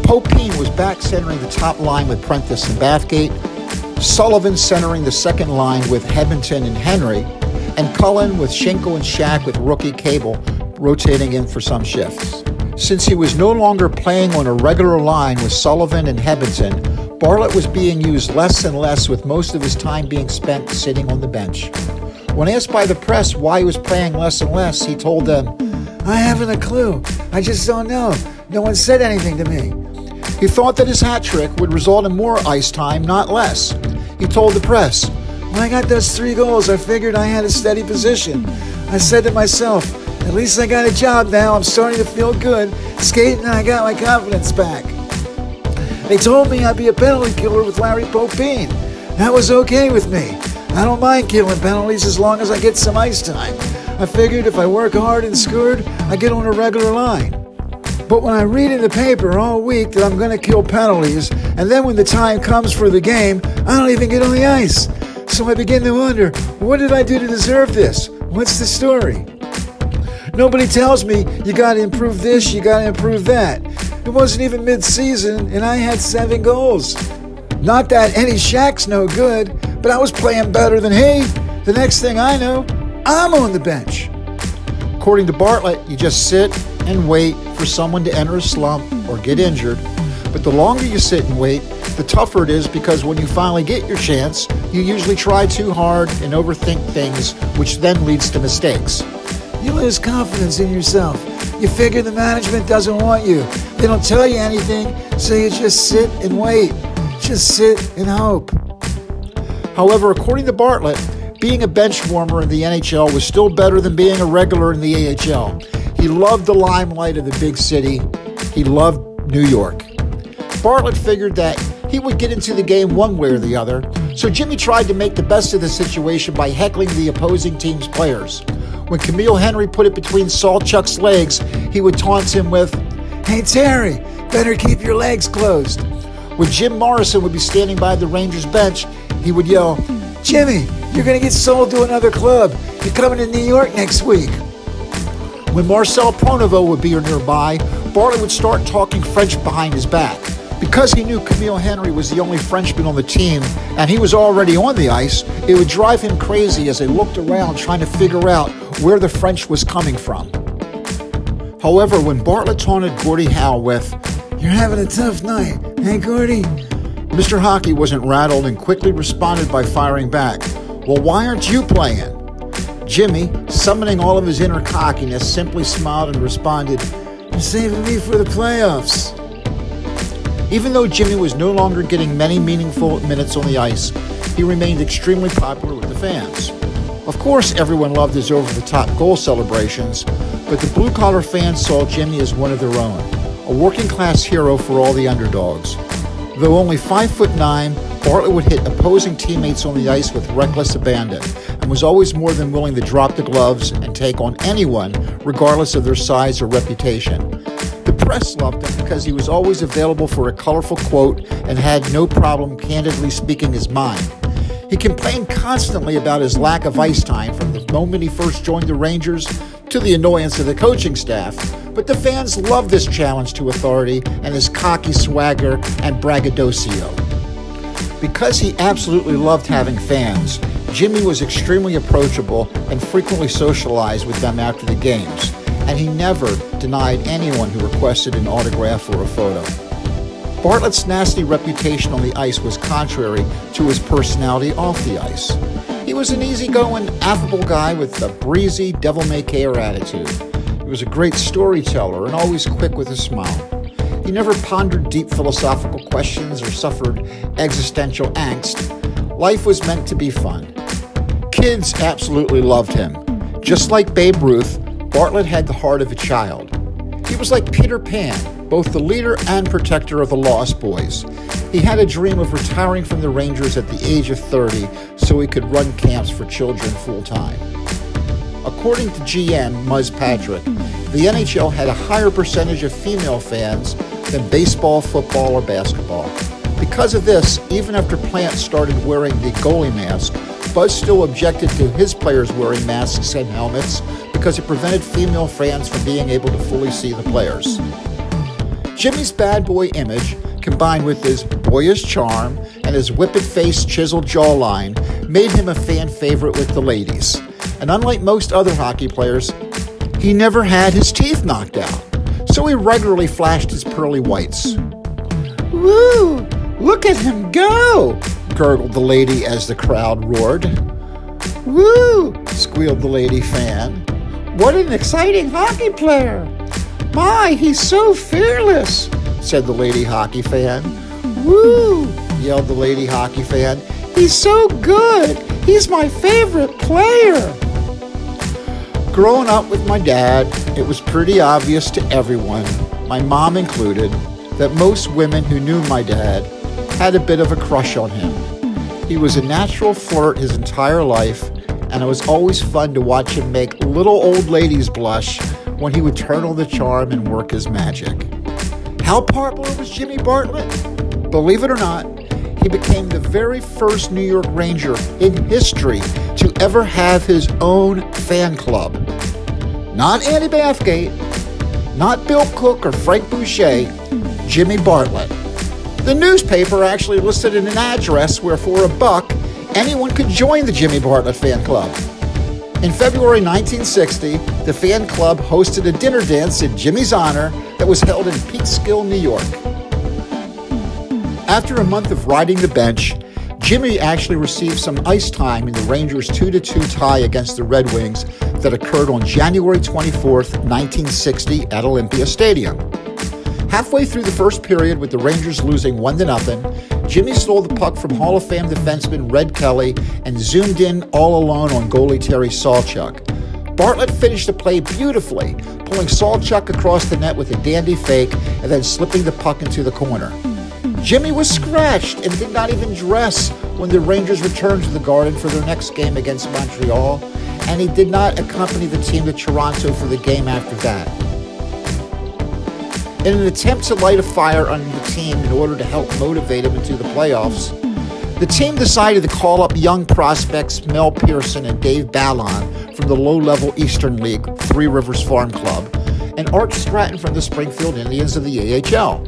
Popine was back centering the top line with Prentice and Bathgate, Sullivan centering the second line with Hebbington and Henry, and Cullen with Schenkel and Shack with rookie Cable rotating in for some shifts. Since he was no longer playing on a regular line with Sullivan and Hebbington, Bartlett was being used less and less, with most of his time being spent sitting on the bench. When asked by the press why he was playing less and less, he told them, "I haven't a clue. I just don't know. No one said anything to me." He thought that his hat trick would result in more ice time, not less. He told the press, "When I got those 3 goals, I figured I had a steady position. I said to myself, at least I got a job now. I'm starting to feel good. Skating, and I got my confidence back. They told me I'd be a penalty killer with Larry Popine. That was okay with me. I don't mind killing penalties as long as I get some ice time. I figured if I work hard and scored, I get on a regular line. But when I read in the paper all week that I'm going to kill penalties, and then when the time comes for the game, I don't even get on the ice. So I begin to wonder, what did I do to deserve this? What's the story? Nobody tells me you got to improve this, you got to improve that. It wasn't even mid-season, and I had 7 goals. Not that Eddie Shack's no good, but I was playing better than he. The next thing I know, I'm on the bench." According to Bartlett, you just sit and wait for someone to enter a slump or get injured. But the longer you sit and wait, the tougher it is, because when you finally get your chance, you usually try too hard and overthink things, which then leads to mistakes. You lose confidence in yourself. You figure the management doesn't want you. They don't tell you anything, so you just sit and wait. Just sit and hope. However, according to Bartlett, being a bench warmer in the NHL was still better than being a regular in the AHL. He loved the limelight of the big city. He loved New York. Bartlett figured that he would get into the game one way or the other, so Jimmy tried to make the best of the situation by heckling the opposing team's players. When Camille Henry put it between Saltchuk's legs, he would taunt him with, "Hey Terry, better keep your legs closed." When Jim Morrison would be standing by the Rangers bench, he would yell, "Jimmy, you're going to get sold to another club. You're coming to New York next week." When Marcel Pronovost would be nearby, Bartlett would start talking French behind his back. Because he knew Camille Henry was the only Frenchman on the team, and he was already on the ice, it would drive him crazy as they looked around trying to figure out where the French was coming from. However, when Bartlett taunted Gordie Howe with, "You're having a tough night, hey Gordie?" Mr. Hockey wasn't rattled and quickly responded by firing back, "Well, why aren't you playing?" Jimmy, summoning all of his inner cockiness, simply smiled and responded, "You're saving me for the playoffs." Even though Jimmy was no longer getting many meaningful minutes on the ice, he remained extremely popular with the fans. Of course, everyone loved his over-the-top goal celebrations, but the blue-collar fans saw Jimmy as one of their own, a working-class hero for all the underdogs. Though only 5'9", Bartlett would hit opposing teammates on the ice with reckless abandon and was always more than willing to drop the gloves and take on anyone, regardless of their size or reputation. The press loved him because he was always available for a colorful quote and had no problem candidly speaking his mind. He complained constantly about his lack of ice time from the moment he first joined the Rangers to the annoyance of the coaching staff, but the fans loved this challenge to authority and his cocky swagger and braggadocio. Because he absolutely loved having fans, Jimmy was extremely approachable and frequently socialized with them after the games, and he never denied anyone who requested an autograph or a photo. Bartlett's nasty reputation on the ice was contrary to his personality off the ice. He was an easygoing, affable guy with a breezy, devil-may-care attitude. He was a great storyteller and always quick with a smile. He never pondered deep philosophical questions or suffered existential angst. Life was meant to be fun. Kids absolutely loved him. Just like Babe Ruth, Bartlett had the heart of a child. He was like Peter Pan, both the leader and protector of the Lost Boys. He had a dream of retiring from the Rangers at the age of 30 so he could run camps for children full-time. According to GM Muzz Patrick, the NHL had a higher percentage of female fans than baseball, football, or basketball. Because of this, even after Plant started wearing the goalie mask, Buzz still objected to his players wearing masks and helmets because it prevented female fans from being able to fully see the players. Jimmy's bad boy image, combined with his boyish charm and his whippet-faced, chiseled jawline, made him a fan favorite with the ladies. And unlike most other hockey players, he never had his teeth knocked out, so he regularly flashed his pearly whites. "Woo! Look at him go!" gurgled the lady as the crowd roared. "Woo!" squealed the lady fan. "What an exciting hockey player! My, he's so fearless!" said the lady hockey fan. "Woo!" yelled the lady hockey fan. "He's so good! He's my favorite player!" Growing up with my dad, it was pretty obvious to everyone, my mom included, that most women who knew my dad had a bit of a crush on him. He was a natural flirt his entire life, and it was always fun to watch him make little old ladies blush when he would turn on the charm and work his magic. How popular was Jimmy Bartlett? Believe it or not, he became the very first New York Ranger in history to ever have his own fan club. Not Andy Bathgate, not Bill Cook or Frank Boucher, Jimmy Bartlett. The newspaper actually listed an address where for $1, anyone could join the Jimmy Bartlett fan club. In February 1960, the fan club hosted a dinner dance in Jimmy's honor that was held in Peekskill, New York. After a month of riding the bench, Jimmy actually received some ice time in the Rangers' 2-2 tie against the Red Wings that occurred on January 24th, 1960 at Olympia Stadium. Halfway through the first period, with the Rangers losing 1-0, Jimmy stole the puck from Hall of Fame defenseman Red Kelly and zoomed in all alone on goalie Terry Sawchuk. Bartlett finished the play beautifully, pulling Sawchuk across the net with a dandy fake and then slipping the puck into the corner. Jimmy was scratched and did not even dress when the Rangers returned to the Garden for their next game against Montreal, and he did not accompany the team to Toronto for the game after that. In an attempt to light a fire under the team in order to help motivate him into the playoffs, the team decided to call up young prospects Mel Pearson and Dave Ballon from the low-level Eastern League, Three Rivers Farm Club, and Art Stratton from the Springfield Indians of the AHL.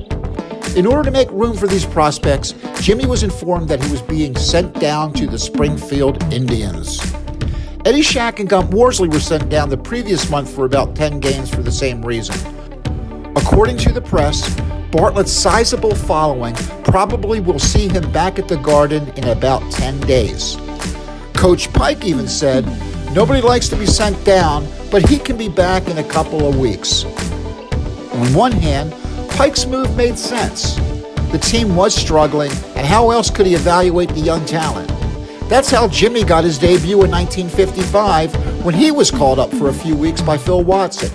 In order to make room for these prospects, Jimmy was informed that he was being sent down to the Springfield Indians. Eddie Shack and Gump Worsley were sent down the previous month for about 10 games for the same reason. According to the press, Bartlett's sizable following probably will see him back at the Garden in about 10 days. Coach Pike even said, "Nobody likes to be sent down, but he can be back in a couple of weeks." On one hand, Pike's move made sense. The team was struggling, and how else could he evaluate the young talent? That's how Jimmy got his debut in 1955 when he was called up for a few weeks by Phil Watson.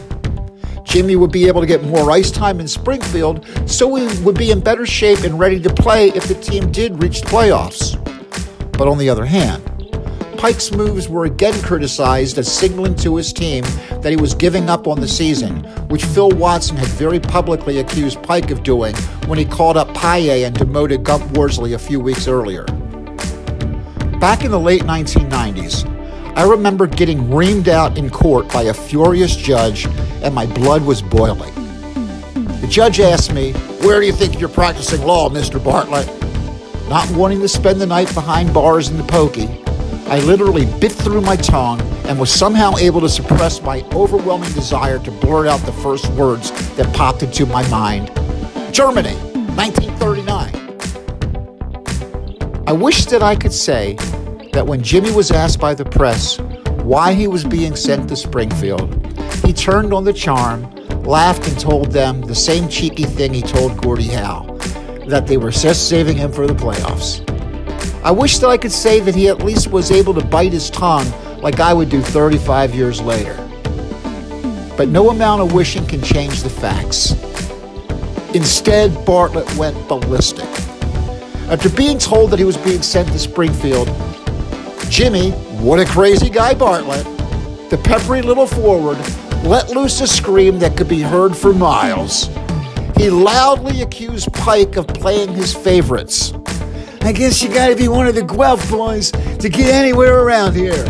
Jimmy would be able to get more ice time in Springfield, so he would be in better shape and ready to play if the team did reach the playoffs. But on the other hand, Pike's moves were again criticized as signaling to his team that he was giving up on the season, which Phil Watson had very publicly accused Pike of doing when he called up Paille and demoted Gump Worsley a few weeks earlier. Back in the late 1990s, I remember getting reamed out in court by a furious judge, and my blood was boiling. The judge asked me, "Where do you think you're practicing law, Mr. Bartlett?" Not wanting to spend the night behind bars in the pokey, I literally bit through my tongue and was somehow able to suppress my overwhelming desire to blurt out the first words that popped into my mind. "Germany, 1939. I wish that I could say that when Jimmy was asked by the press why he was being sent to Springfield, he turned on the charm, laughed, and told them the same cheeky thing he told Gordie Howe, that they were just saving him for the playoffs. I wish that I could say that he at least was able to bite his tongue like I would do 35 years later. But no amount of wishing can change the facts. Instead, Bartlett went ballistic. After being told that he was being sent to Springfield, Jimmy, what a crazy guy Bartlett, the peppery little forward, let loose a scream that could be heard for miles. He loudly accused Pike of playing his favorites. "I guess you gotta be one of the Guelph boys to get anywhere around here."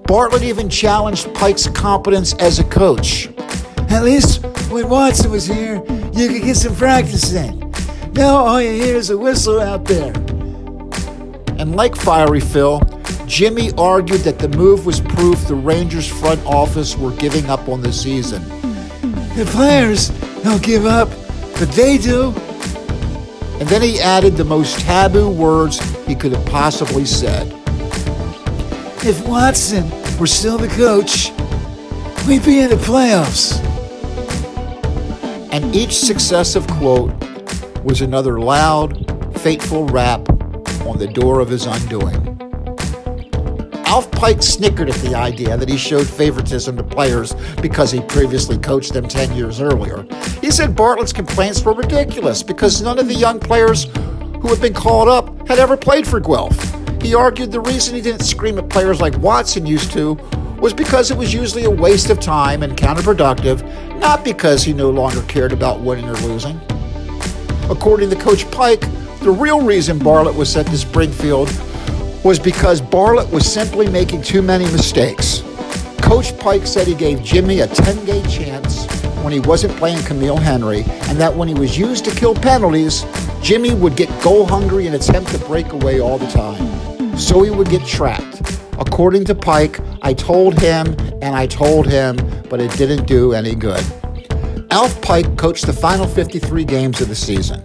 Bartlett even challenged Pike's competence as a coach. "At least when Watson was here, you could get some practice in. Now all you hear is a whistle out there." And like Fiery Phil, Jimmy argued that the move was proof the Rangers front office were giving up on the season. "The players don't give up, but they do." And then he added the most taboo words he could have possibly said. "If Watson were still the coach, we'd be in the playoffs." And each successive quote was another loud, fateful rap on the door of his undoing. Alf Pike snickered at the idea that he showed favoritism to players because he previously coached them 10 years earlier. He said Bartlett's complaints were ridiculous because none of the young players who had been called up had ever played for Guelph. He argued the reason he didn't scream at players like Watson used to was because it was usually a waste of time and counterproductive, not because he no longer cared about winning or losing. According to Coach Pike, the real reason Bartlett was sent to Springfield was because Bartlett was simply making too many mistakes. Coach Pike said he gave Jimmy a 10-game chance when he wasn't playing Camille Henry, and that when he was used to kill penalties, Jimmy would get goal-hungry and attempt to break away all the time. So he would get trapped. According to Pike, I told him, but it didn't do any good. Alf Pike coached the final 53 games of the season.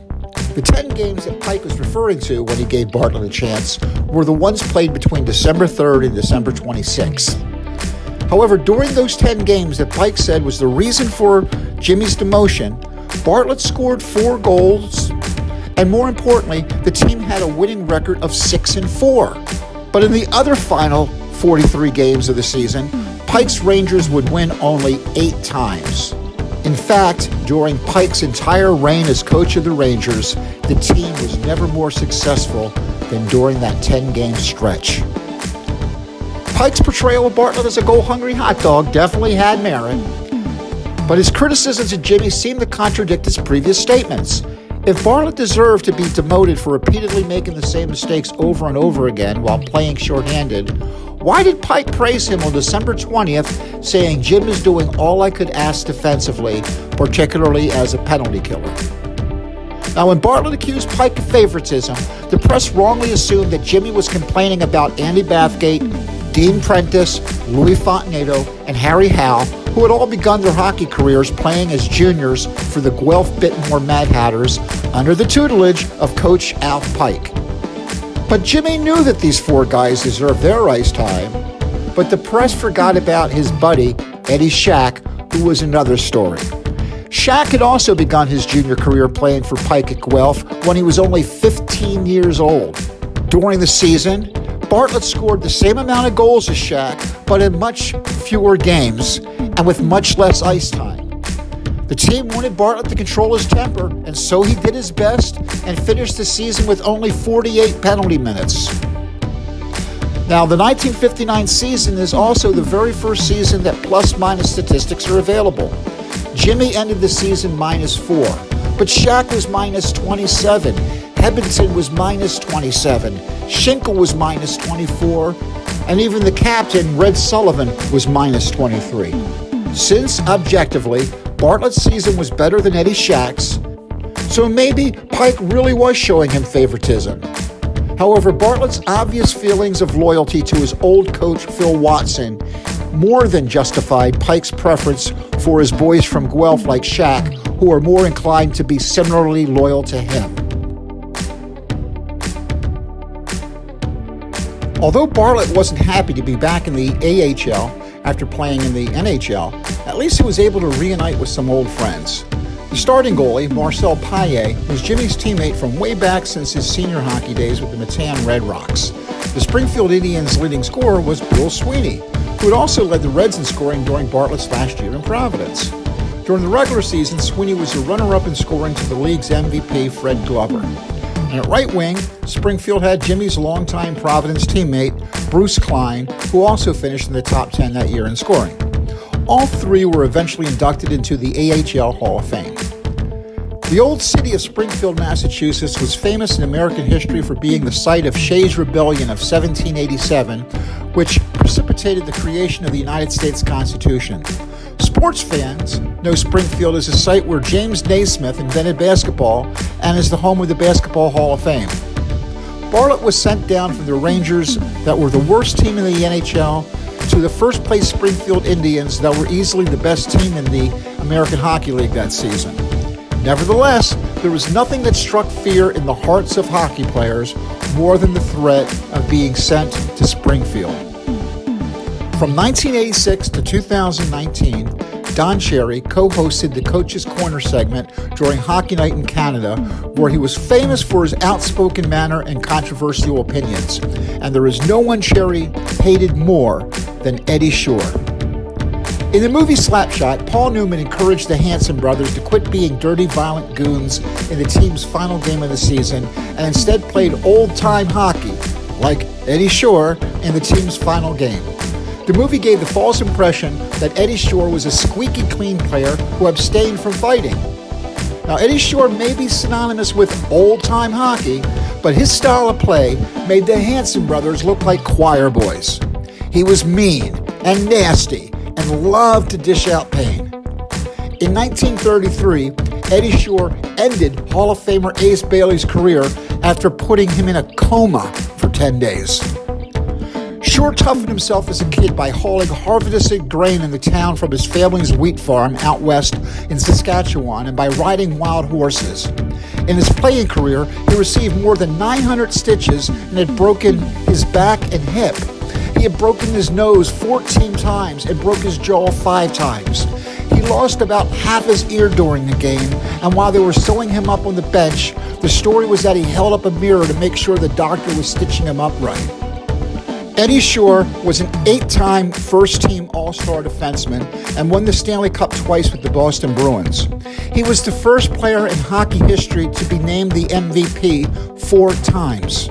The 10 games that Pike was referring to when he gave Bartlett a chance were the ones played between December 3rd and December 26th. However, during those 10 games that Pike said was the reason for Jimmy's demotion, Bartlett scored 4 goals, and more importantly, the team had a winning record of 6-4. But in the other final 43 games of the season, Pike's Rangers would win only 8 times. In fact, during Pike's entire reign as coach of the Rangers, the team was never more successful than during that 10-game stretch. Pike's portrayal of Bartlett as a goal-hungry hot dog definitely had merit, but his criticisms of Jimmy seemed to contradict his previous statements. If Bartlett deserved to be demoted for repeatedly making the same mistakes over and over again while playing shorthanded, why did Pike praise him on December 20th, saying Jim is doing all I could ask defensively, particularly as a penalty killer? Now, when Bartlett accused Pike of favoritism, the press wrongly assumed that Jimmy was complaining about Andy Bathgate, Dean Prentice, Louis Fontenayto, and Harry Howe, who had all begun their hockey careers playing as juniors for the Guelph-Bitmore Mad Hatters under the tutelage of Coach Alf Pike. But Jimmy knew that these 4 guys deserved their ice time, but the press forgot about his buddy, Eddie Shack, who was another story. Shack had also begun his junior career playing for Pike at Guelph when he was only 15 years old. During the season, Bartlett scored the same amount of goals as Shack, but in much fewer games and with much less ice time. The team wanted Bartlett to control his temper, and so he did his best and finished the season with only 48 penalty minutes. Now, the 1959 season is also the very first season that plus-minus statistics are available. Jimmy ended the season -4, but Shack was -27. Hebington was -27, Schinkel was -24, and even the captain, Red Sullivan, was -23. Since, objectively, Bartlett's season was better than Eddie Shack's, so maybe Pike really was showing him favoritism. However, Bartlett's obvious feelings of loyalty to his old coach, Phil Watson, more than justified Pike's preference for his boys from Guelph like Shack, who are more inclined to be similarly loyal to him. Although Bartlett wasn't happy to be back in the AHL after playing in the NHL, at least he was able to reunite with some old friends. The starting goalie, Marcel Paillet, was Jimmy's teammate from way back since his senior hockey days with the Matan Red Rocks. The Springfield Indians' leading scorer was Bill Sweeney, who had also led the Reds in scoring during Bartlett's last year in Providence. During the regular season, Sweeney was the runner-up in scoring to the league's MVP, Fred Glover. And at right wing, Springfield had Jimmy's longtime Providence teammate, Bruce Klein, who also finished in the top 10 that year in scoring. All 3 were eventually inducted into the AHL Hall of Fame. The old city of Springfield, Massachusetts was famous in American history for being the site of Shays' Rebellion of 1787, which precipitated the creation of the United States Constitution. Sports fans know Springfield as a site where James Naismith invented basketball and is the home of the Basketball Hall of Fame. Bartlett was sent down from the Rangers that were the worst team in the NHL to the first-place Springfield Indians that were easily the best team in the American Hockey League that season. Nevertheless, there was nothing that struck fear in the hearts of hockey players more than the threat of being sent to Springfield. From 1986 to 2019, Don Cherry co-hosted the Coach's Corner segment during Hockey Night in Canada, where he was famous for his outspoken manner and controversial opinions. And there is no one Cherry hated more than Eddie Shore. In the movie Slapshot, Paul Newman encouraged the Hanson brothers to quit being dirty, violent goons in the team's final game of the season and instead played old-time hockey, like Eddie Shore in the team's final game. The movie gave the false impression that Eddie Shore was a squeaky clean player who abstained from fighting. Now, Eddie Shore may be synonymous with old-time hockey, but his style of play made the Hanson brothers look like choir boys. He was mean and nasty and loved to dish out pain. In 1933, Eddie Shore ended Hall of Famer Ace Bailey's career after putting him in a coma for 10 days. Shore toughened himself as a kid by hauling harvested grain in the town from his family's wheat farm out west in Saskatchewan and by riding wild horses. In his playing career, he received more than 900 stitches and had broken his back and hip. He had broken his nose 14 times and broke his jaw 5 times. He lost about half his ear during the game, and while they were sewing him up on the bench, the story was that he held up a mirror to make sure the doctor was stitching him up right. Eddie Shore was an 8-time first-team All-Star defenseman and won the Stanley Cup twice with the Boston Bruins. He was the first player in hockey history to be named the MVP 4 times.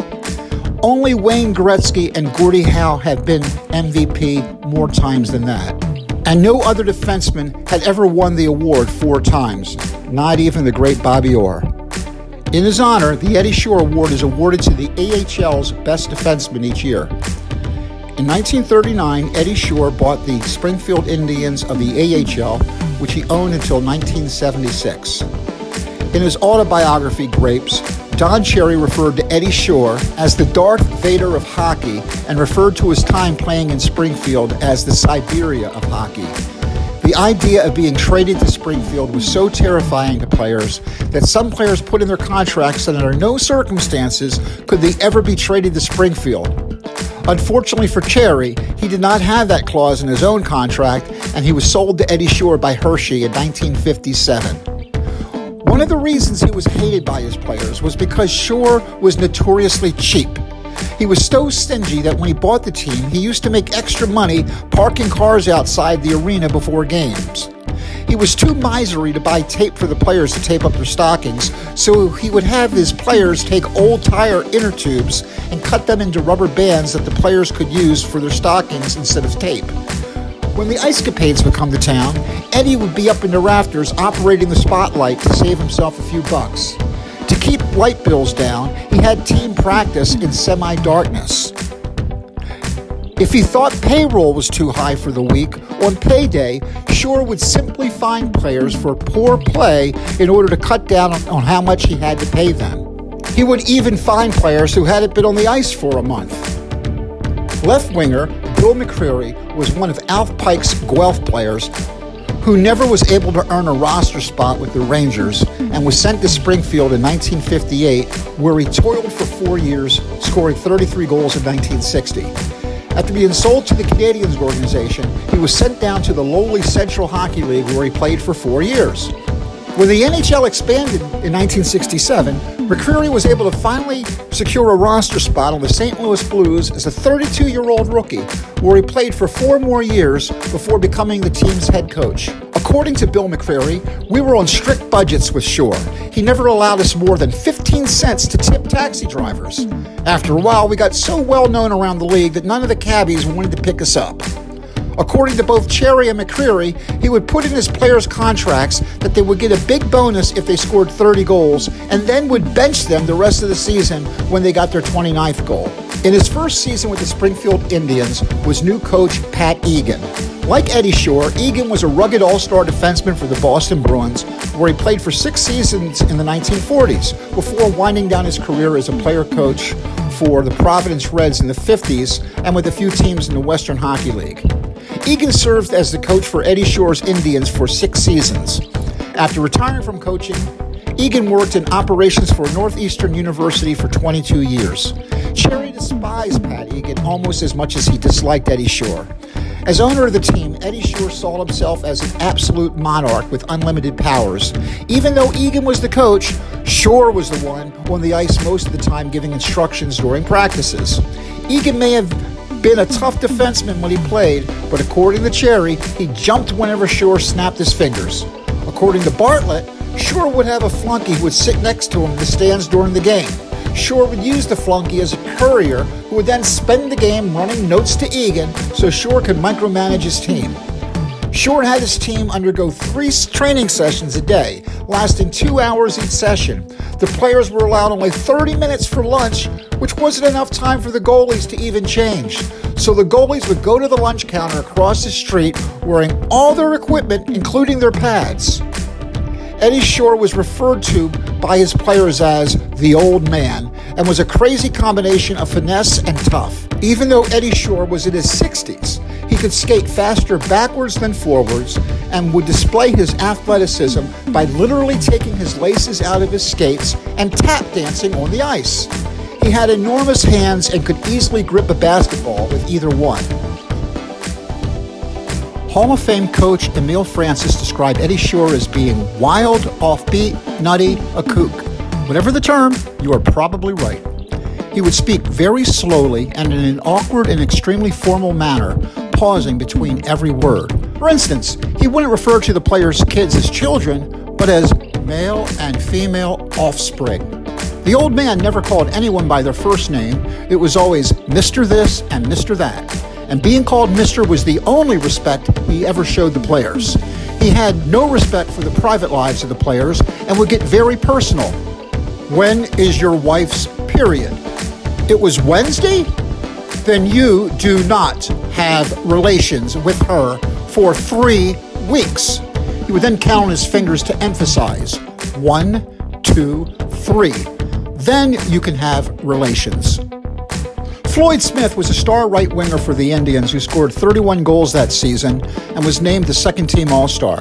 Only Wayne Gretzky and Gordie Howe have been MVP more times than that. And no other defenseman had ever won the award 4 times, not even the great Bobby Orr. In his honor, the Eddie Shore Award is awarded to the AHL's best defenseman each year. In 1939, Eddie Shore bought the Springfield Indians of the AHL, which he owned until 1976. In his autobiography, Grapes, Don Cherry referred to Eddie Shore as the Darth Vader of hockey and referred to his time playing in Springfield as the Siberia of hockey. The idea of being traded to Springfield was so terrifying to players that some players put in their contracts that under no circumstances could they ever be traded to Springfield. Unfortunately for Cherry, he did not have that clause in his own contract, and he was sold to Eddie Shore by Hershey in 1957. One of the reasons he was hated by his players was because Shore was notoriously cheap. He was so stingy that when he bought the team, he used to make extra money parking cars outside the arena before games. He was too miserly to buy tape for the players to tape up their stockings, so he would have his players take old tire inner tubes and cut them into rubber bands that the players could use for their stockings instead of tape. When the ice capades would come to town, Eddie would be up in the rafters operating the spotlight to save himself a few bucks. To keep light bills down, he had team practice in semi-darkness. If he thought payroll was too high for the week, on payday, Shore would simply fine players for poor play in order to cut down on how much he had to pay them. He would even fine players who hadn't been on the ice for a month. Left winger Bill McCreary was one of Alf Pike's Guelph players who never was able to earn a roster spot with the Rangers and was sent to Springfield in 1958, where he toiled for 4 years, scoring 33 goals in 1960. After being sold to the Canadiens organization, he was sent down to the lowly Central Hockey League, where he played for 4 years. When the NHL expanded in 1967, McCreary was able to finally secure a roster spot on the St. Louis Blues as a 32-year-old rookie, where he played for 4 more years before becoming the team's head coach. According to Bill McCreary, we were on strict budgets with Shore. He never allowed us more than 15 cents to tip taxi drivers. After a while, we got so well known around the league that none of the cabbies wanted to pick us up. According to both Cherry and McCreary, he would put in his players' contracts that they would get a big bonus if they scored 30 goals and then would bench them the rest of the season when they got their 29th goal. In his first season with the Springfield Indians was new coach Pat Egan. Like Eddie Shore, Egan was a rugged all-star defenseman for the Boston Bruins, where he played for 6 seasons in the 1940s before winding down his career as a player-coach for the Providence Reds in the 50s and with a few teams in the Western Hockey League. Egan served as the coach for Eddie Shore's Indians for 6 seasons. After retiring from coaching, Egan worked in operations for Northeastern University for 22 years. Cherry despised Pat Egan almost as much as he disliked Eddie Shore. As owner of the team, Eddie Shore saw himself as an absolute monarch with unlimited powers. Even though Egan was the coach, Shore was the one on the ice most of the time giving instructions during practices. Egan may have been a tough defenseman when he played, but according to Cherry, he jumped whenever Shore snapped his fingers. According to Bartlett, Shore would have a flunky who would sit next to him in the stands during the game. Shore would use the flunky as a courier who would then spend the game running notes to Egan so Shore could micromanage his team. Shore had his team undergo 3 training sessions a day, lasting 2 hours each session. The players were allowed only 30 minutes for lunch, which wasn't enough time for the goalies to even change. So the goalies would go to the lunch counter across the street wearing all their equipment, including their pads. Eddie Shore was referred to by his players as the old man and was a crazy combination of finesse and tough. Even though Eddie Shore was in his 60s, he could skate faster backwards than forwards and would display his athleticism by literally taking his laces out of his skates and tap dancing on the ice. He had enormous hands and could easily grip a basketball with either one. Hall of Fame coach Emile Francis described Eddie Shore as being wild, offbeat, nutty, a kook. Whatever the term, you are probably right. He would speak very slowly and in an awkward and extremely formal manner, pausing between every word. For instance, he wouldn't refer to the players' kids as children, but as male and female offspring. The old man never called anyone by their first name. It was always Mr. This and Mr. That. And being called Mr. was the only respect he ever showed the players. He had no respect for the private lives of the players and would get very personal. When is your wife's period? It was Wednesday? Then you do not have relations with her for 3 weeks. He would then count on his fingers to emphasize. 1, 2, 3. Then you can have relations. Floyd Smith was a star right winger for the Indians who scored 31 goals that season and was named the second-team All-Star.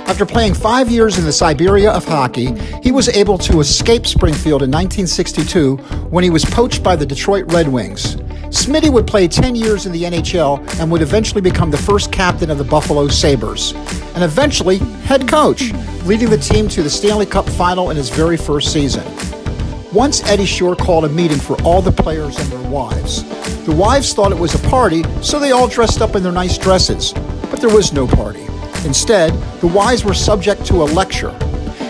After playing 5 years in the Siberia of hockey, he was able to escape Springfield in 1962 when he was poached by the Detroit Red Wings. Smitty would play 10 years in the NHL and would eventually become the first captain of the Buffalo Sabres, and eventually head coach, leading the team to the Stanley Cup final in his very first season. Once Eddie Shore called a meeting for all the players and their wives. The wives thought it was a party, so they all dressed up in their nice dresses. But there was no party. Instead, the wives were subject to a lecture.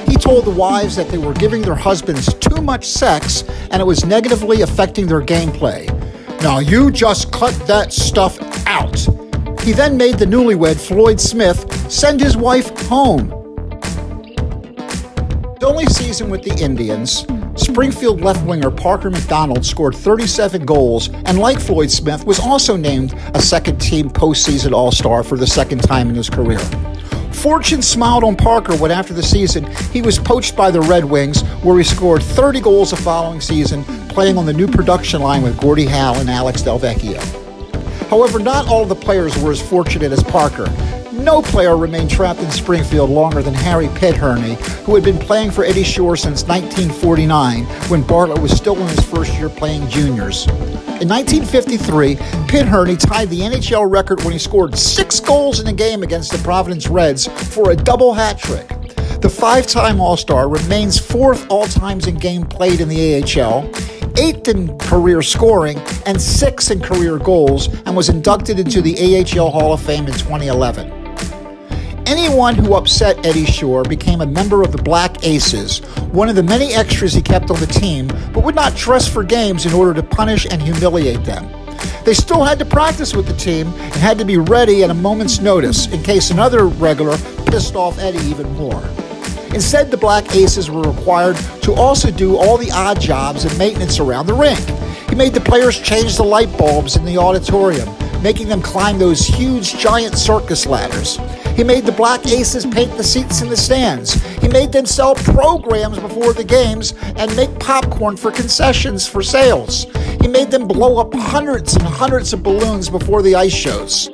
He told the wives that they were giving their husbands too much sex and it was negatively affecting their gameplay. Now you just cut that stuff out. He then made the newlywed Floyd Smith send his wife home. His only season with the Indians, Springfield left winger Parker McDonald scored 37 goals and, like Floyd Smith, was also named a second-team postseason All-Star for the second time in his career. Fortune smiled on Parker when, after the season, he was poached by the Red Wings, where he scored 30 goals the following season, playing on the new production line with Gordie Howe and Alex Del Vecchio. However, not all of the players were as fortunate as Parker. No player remained trapped in Springfield longer than Harry Pitherney, who had been playing for Eddie Shore since 1949, when Bartlett was still in his first year playing juniors. In 1953, Pitherney tied the NHL record when he scored 6 goals in a game against the Providence Reds for a double hat trick. The 5-time All-Star remains 4th all-times in game played in the AHL, 8th in career scoring, and 6th in career goals, and was inducted into the AHL Hall of Fame in 2011. Anyone who upset Eddie Shore became a member of the Black Aces, one of the many extras he kept on the team, but would not dress for games in order to punish and humiliate them. They still had to practice with the team and had to be ready at a moment's notice in case another regular pissed off Eddie even more. Instead, the Black Aces were required to also do all the odd jobs and maintenance around the rink. He made the players change the light bulbs in the auditorium, making them climb those huge giant circus ladders. He made the Black Aces paint the seats in the stands. He made them sell programs before the games and make popcorn for concessions for sales. He made them blow up hundreds and hundreds of balloons before the ice shows.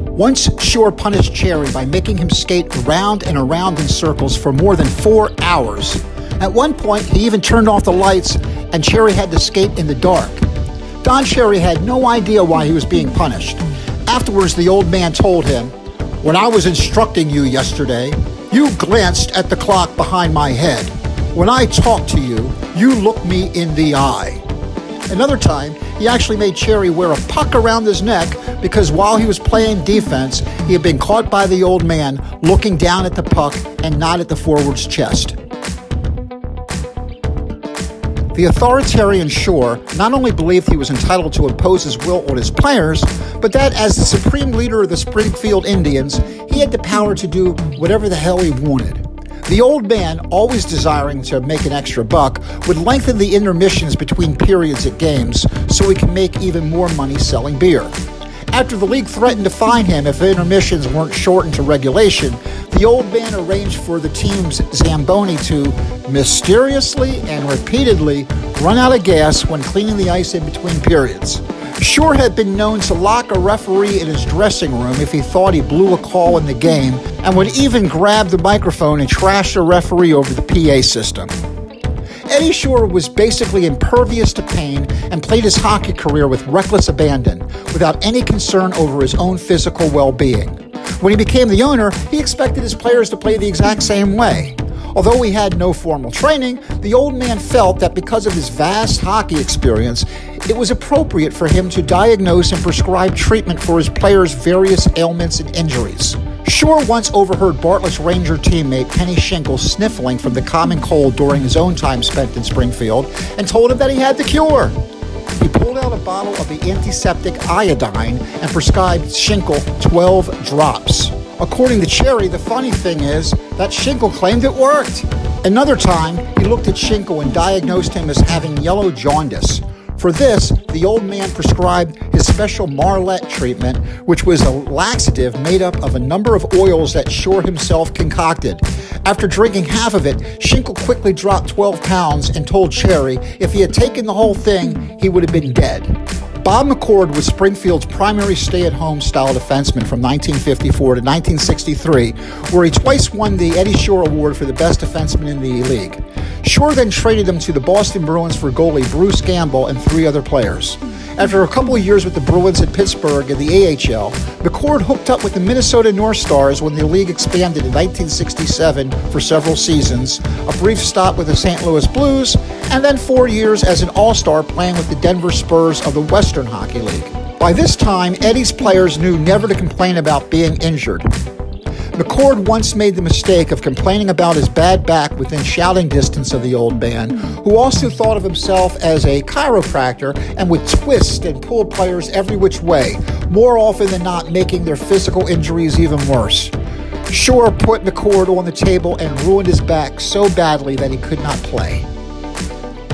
Once Shore punished Cherry by making him skate around and around in circles for more than 4 hours. At one point, he even turned off the lights and Cherry had to skate in the dark. Don Cherry had no idea why he was being punished. Afterwards, the old man told him, "When I was instructing you yesterday, you glanced at the clock behind my head. When I talked to you, you looked me in the eye." Another time, he actually made Cherry wear a puck around his neck because while he was playing defense, he had been caught by the old man looking down at the puck and not at the forward's chest. The authoritarian Shore not only believed he was entitled to impose his will on his players, but that as the supreme leader of the Springfield Indians, he had the power to do whatever the hell he wanted. The old man, always desiring to make an extra buck, would lengthen the intermissions between periods at games so he could make even more money selling beer. After the league threatened to fine him if intermissions weren't shortened to regulation, the old man arranged for the team's Zamboni to mysteriously and repeatedly run out of gas when cleaning the ice in between periods. Shore had been known to lock a referee in his dressing room if he thought he blew a call in the game, and would even grab the microphone and trash a referee over the PA system. Eddie Shore was basically impervious to pain and played his hockey career with reckless abandon, without any concern over his own physical well-being. When he became the owner, he expected his players to play the exact same way. Although he had no formal training, the old man felt that because of his vast hockey experience, it was appropriate for him to diagnose and prescribe treatment for his players' various ailments and injuries. Shore once overheard Bartlett's Ranger teammate Penny Shinkle sniffling from the common cold during his own time spent in Springfield and told him that he had the cure. He pulled out a bottle of the antiseptic iodine and prescribed Shinkle 12 drops. According to Cherry, the funny thing is that Shinkle claimed it worked. Another time, he looked at Shinkle and diagnosed him as having yellow jaundice. For this, the old man prescribed his special Bartlett treatment, which was a laxative made up of a number of oils that Shore himself concocted. After drinking half of it, Shinkle quickly dropped 12 pounds and told Cherry if he had taken the whole thing, he would have been dead. Bob McCord was Springfield's primary stay-at-home style defenseman from 1954 to 1963, where he twice won the Eddie Shore Award for the best defenseman in the league. Shore then traded him to the Boston Bruins for goalie Bruce Gamble and 3 other players. After a couple of years with the Bruins at Pittsburgh in the AHL, McCord hooked up with the Minnesota North Stars when the league expanded in 1967 for several seasons, a brief stop with the St. Louis Blues, and then 4 years as an all-star playing with the Denver Spurs of the Western Hockey League. By this time, Eddie's players knew never to complain about being injured. McCord once made the mistake of complaining about his bad back within shouting distance of the old man, who also thought of himself as a chiropractor and would twist and pull players every which way, more often than not making their physical injuries even worse. Shore put McCord on the table and ruined his back so badly that he could not play.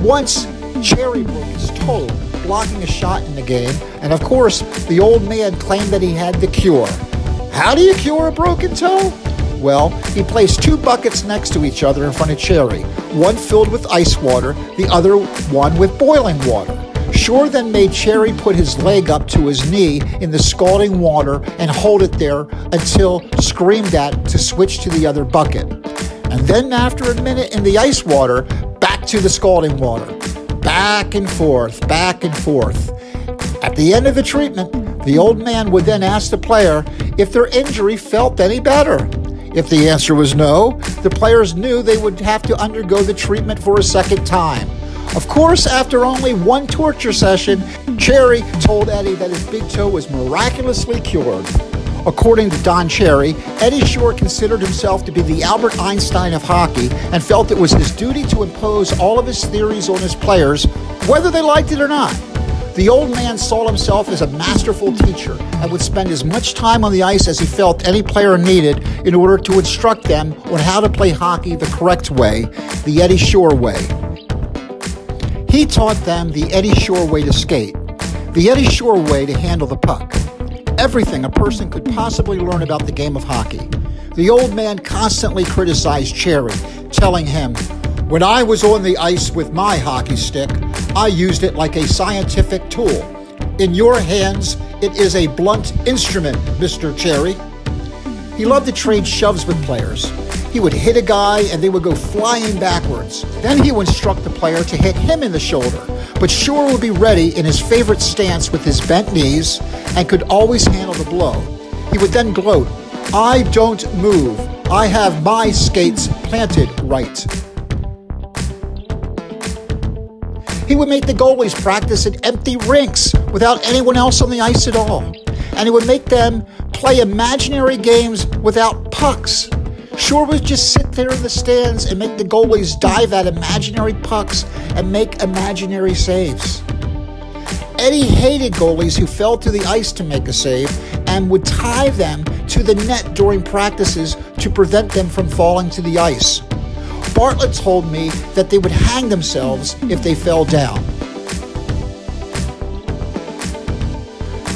Once, Cherry broke his toe blocking a shot in the game, and of course, the old man claimed that he had the cure. How do you cure a broken toe? Well, he placed 2 buckets next to each other in front of Cherry, one filled with ice water, the other one with boiling water. Shore then made Cherry put his leg up to his knee in the scalding water and hold it there until screamed at to switch to the other bucket. And then after a minute in the ice water, back to the scalding water. Back and forth, back and forth. At the end of the treatment, the old man would then ask the player if their injury felt any better. If the answer was no, the players knew they would have to undergo the treatment for a second time. Of course, after only one torture session, Cherry told Eddie that his big toe was miraculously cured. According to Don Cherry, Eddie Shore considered himself to be the Albert Einstein of hockey and felt it was his duty to impose all of his theories on his players, whether they liked it or not. The old man saw himself as a masterful teacher and would spend as much time on the ice as he felt any player needed in order to instruct them on how to play hockey the correct way, the Eddie Shore way. He taught them the Eddie Shore way to skate, the Eddie Shore way to handle the puck. Everything a person could possibly learn about the game of hockey. The old man constantly criticized Cherry, telling him, "When I was on the ice with my hockey stick, I used it like a scientific tool. In your hands, it is a blunt instrument, Mr. Cherry." He loved to trade shoves with players. He would hit a guy and they would go flying backwards. Then he would instruct the player to hit him in the shoulder. But Shore would be ready in his favorite stance with his bent knees and could always handle the blow. He would then gloat, "I don't move. I have my skates planted right." He would make the goalies practice in empty rinks without anyone else on the ice at all. And he would make them play imaginary games without pucks. Shore would just sit there in the stands and make the goalies dive at imaginary pucks and make imaginary saves. Eddie hated goalies who fell to the ice to make a save and would tie them to the net during practices to prevent them from falling to the ice. Bartlett told me that they would hang themselves if they fell down.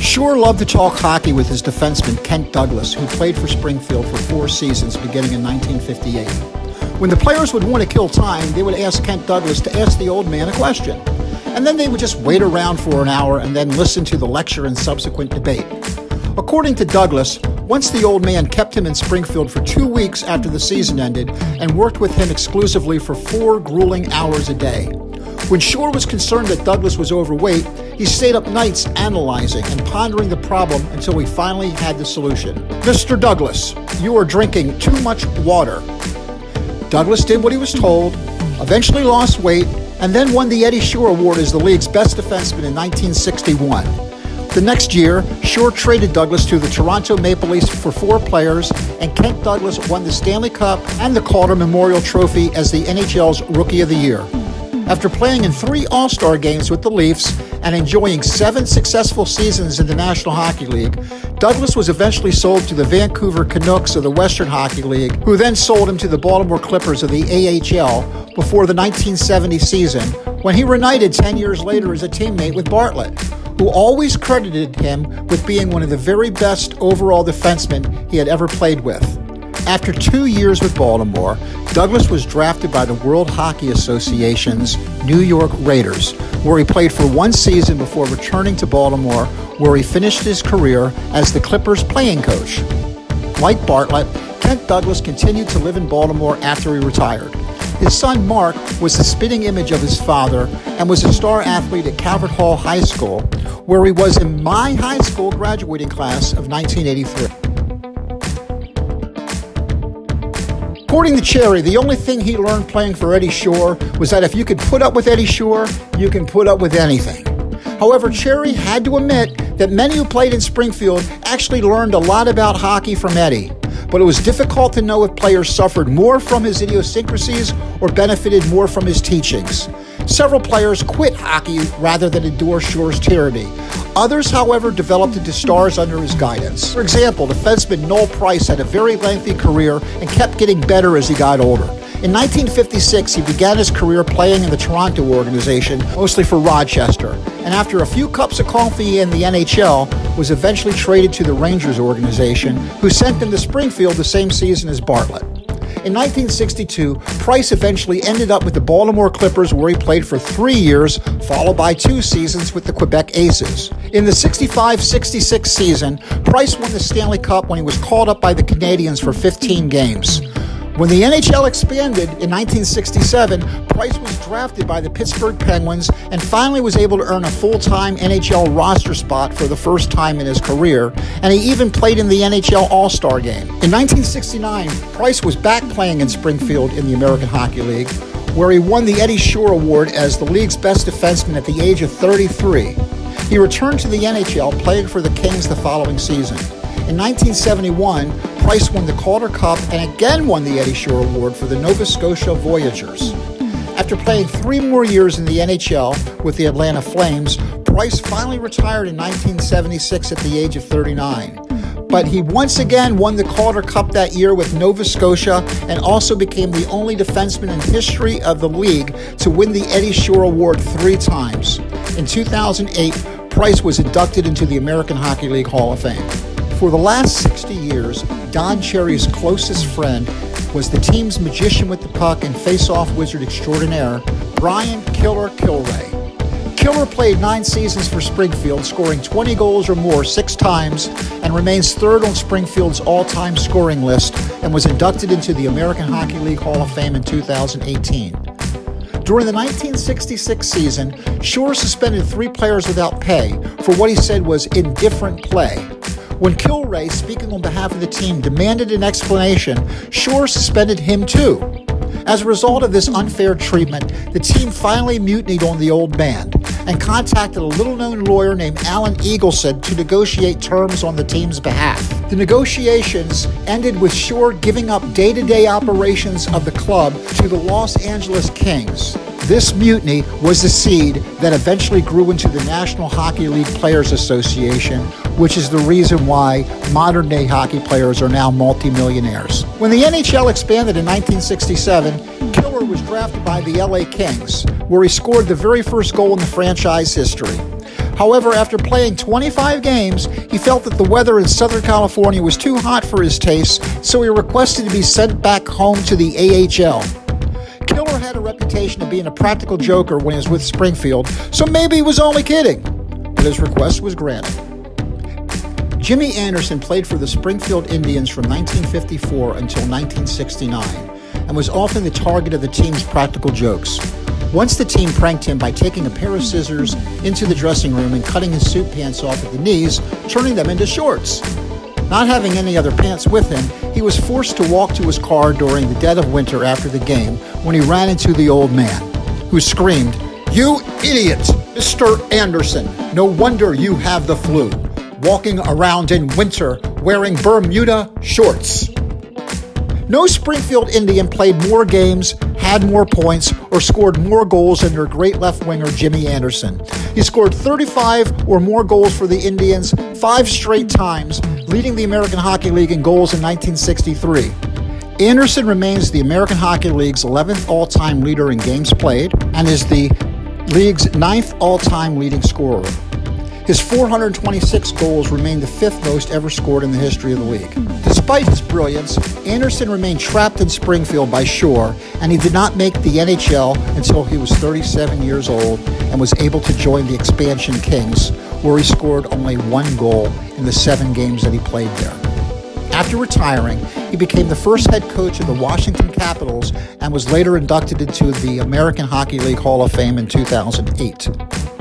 Shore loved to talk hockey with his defenseman Kent Douglas, who played for Springfield for 4 seasons beginning in 1958. When the players would want to kill time, they would ask Kent Douglas to ask the old man a question. and then they would just wait around for an hour and then listen to the lecture and subsequent debate. According to Douglas, once the old man kept him in Springfield for 2 weeks after the season ended and worked with him exclusively for 4 grueling hours a day. When Shore was concerned that Douglas was overweight, he stayed up nights analyzing and pondering the problem until he finally had the solution. "Mr. Douglas, you are drinking too much water." Douglas did what he was told, eventually lost weight, and then won the Eddie Shore Award as the league's best defenseman in 1961. The next year, Shore traded Douglas to the Toronto Maple Leafs for 4 players, and Kent Douglas won the Stanley Cup and the Calder Memorial Trophy as the NHL's Rookie of the Year. After playing in 3 All-Star games with the Leafs and enjoying 7 successful seasons in the National Hockey League, Douglas was eventually sold to the Vancouver Canucks of the Western Hockey League, who then sold him to the Baltimore Clippers of the AHL before the 1970 season, when he reunited 10 years later as a teammate with Bartlett, who always credited him with being one of the very best overall defensemen he had ever played with. After 2 years with Baltimore, Douglas was drafted by the World Hockey Association's New York Raiders, where he played for 1 season before returning to Baltimore, where he finished his career as the Clippers' playing coach. Like Bartlett, Kent Douglas continued to live in Baltimore after he retired. His son Mark was the spitting image of his father and was a star athlete at Calvert Hall High School, where he was in my high school graduating class of 1983. According to Cherry, the only thing he learned playing for Eddie Shore was that if you could put up with Eddie Shore, you can put up with anything. However, Cherry had to admit that many who played in Springfield actually learned a lot about hockey from Eddie, but it was difficult to know if players suffered more from his idiosyncrasies or benefited more from his teachings. Several players quit hockey rather than endure Shore's tyranny. Others, however, developed into stars under his guidance. For example, defenseman Noel Price had a very lengthy career and kept getting better as he got older. In 1956, he began his career playing in the Toronto organization, mostly for Rochester, and after a few cups of coffee in the NHL, was eventually traded to the Rangers organization, who sent him to Springfield the same season as Bartlett. In 1962, Price eventually ended up with the Baltimore Clippers, where he played for 3 years, followed by 2 seasons with the Quebec Aces. In the 65-66 season, Price won the Stanley Cup when he was called up by the Canadiens for 15 games. When the NHL expanded in 1967, Price was drafted by the Pittsburgh Penguins and finally was able to earn a full-time NHL roster spot for the first time in his career, and he even played in the NHL All-Star Game. In 1969, Price was back playing in Springfield in the American Hockey League, where he won the Eddie Shore Award as the league's best defenseman at the age of 33. He returned to the NHL, playing for the Kings the following season. In 1971, Price won the Calder Cup and again won the Eddie Shore Award for the Nova Scotia Voyageurs. After playing 3 more years in the NHL with the Atlanta Flames, Price finally retired in 1976 at the age of 39. But he once again won the Calder Cup that year with Nova Scotia and also became the only defenseman in history of the league to win the Eddie Shore Award 3 times. In 2008, Price was inducted into the American Hockey League Hall of Fame. For the last 60 years, Don Cherry's closest friend was the team's magician with the puck and face-off wizard extraordinaire, Brian Killer Kilray. Killer played 9 seasons for Springfield, scoring 20 goals or more 6 times, and remains 3rd on Springfield's all-time scoring list, and was inducted into the American Hockey League Hall of Fame in 2018. During the 1966 season, Shore suspended 3 players without pay for what he said was indifferent play. When Kilray, speaking on behalf of the team, demanded an explanation, Shore suspended him too. As a result of this unfair treatment, the team finally mutinied on the old man and contacted a little-known lawyer named Alan Eagleson to negotiate terms on the team's behalf. The negotiations ended with Shore giving up day-to-day operations of the club to the Los Angeles Kings. This mutiny was the seed that eventually grew into the National Hockey League Players Association, which is the reason why modern-day hockey players are now multimillionaires. When the NHL expanded in 1967, Killer was drafted by the LA Kings, where he scored the very first goal in the franchise history. However, after playing 25 games, he felt that the weather in Southern California was too hot for his taste, so he requested to be sent back home to the AHL. Killer had a reputation reputation of being a practical joker when he was with Springfield, so maybe he was only kidding. But his request was granted. Jimmy Anderson played for the Springfield Indians from 1954 until 1969 and was often the target of the team's practical jokes. Once the team pranked him by taking a pair of scissors into the dressing room and cutting his suit pants off at the knees, turning them into shorts. Not having any other pants with him, he was forced to walk to his car during the dead of winter after the game when he ran into the old man, who screamed, "You idiot, Mr. Anderson! No wonder you have the flu, walking around in winter wearing Bermuda shorts." No Springfield Indian played more games, had more points, or scored more goals than their great left winger Jimmy Anderson. He scored 35 or more goals for the Indians 5 straight times, leading the American Hockey League in goals in 1963. Anderson remains the American Hockey League's 11th all-time leader in games played and is the league's 9th all-time leading scorer. His 426 goals remain the 5th most ever scored in the history of the league. Despite his brilliance, Anderson remained trapped in Springfield by Shore, and he did not make the NHL until he was 37 years old and was able to join the expansion Kings, where he scored only 1 goal in the 7 games that he played there. After retiring, he became the first head coach of the Washington Capitals and was later inducted into the American Hockey League Hall of Fame in 2008.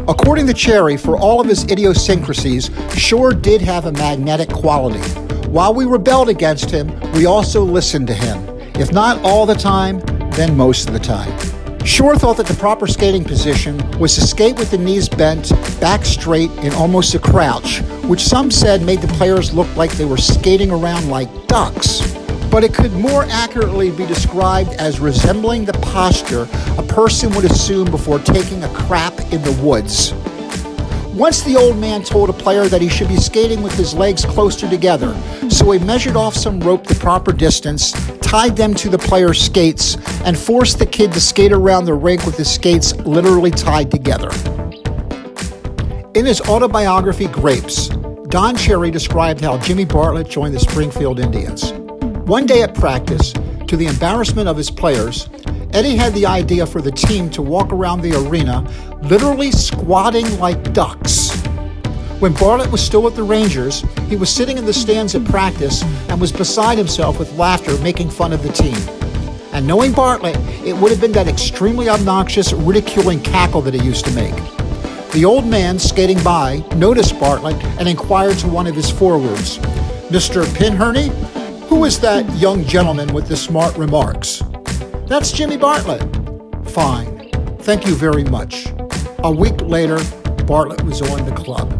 According to Cherry, for all of his idiosyncrasies, Shore did have a magnetic quality. While we rebelled against him, we also listened to him. If not all the time, then most of the time. Shore thought that the proper skating position was to skate with the knees bent, back straight, in almost a crouch, which some said made the players look like they were skating around like ducks. But it could more accurately be described as resembling the posture a person would assume before taking a crap in the woods. Once the old man told a player that he should be skating with his legs closer together, so he measured off some rope the proper distance, tied them to the player's skates, and forced the kid to skate around the rink with his skates literally tied together. In his autobiography, Grapes, Don Cherry described how Jimmy Bartlett joined the Springfield Indians. One day at practice, to the embarrassment of his players, Eddie had the idea for the team to walk around the arena, literally squatting like ducks. When Bartlett was still with the Rangers, he was sitting in the stands at practice and was beside himself with laughter, making fun of the team. And knowing Bartlett, it would have been that extremely obnoxious, ridiculing cackle that he used to make. The old man, skating by, noticed Bartlett and inquired to one of his forwards, "Mr. Pinherney? Who is that young gentleman with the smart remarks?" "That's Jimmy Bartlett." "Fine. Thank you very much." A week later, Bartlett was on the club.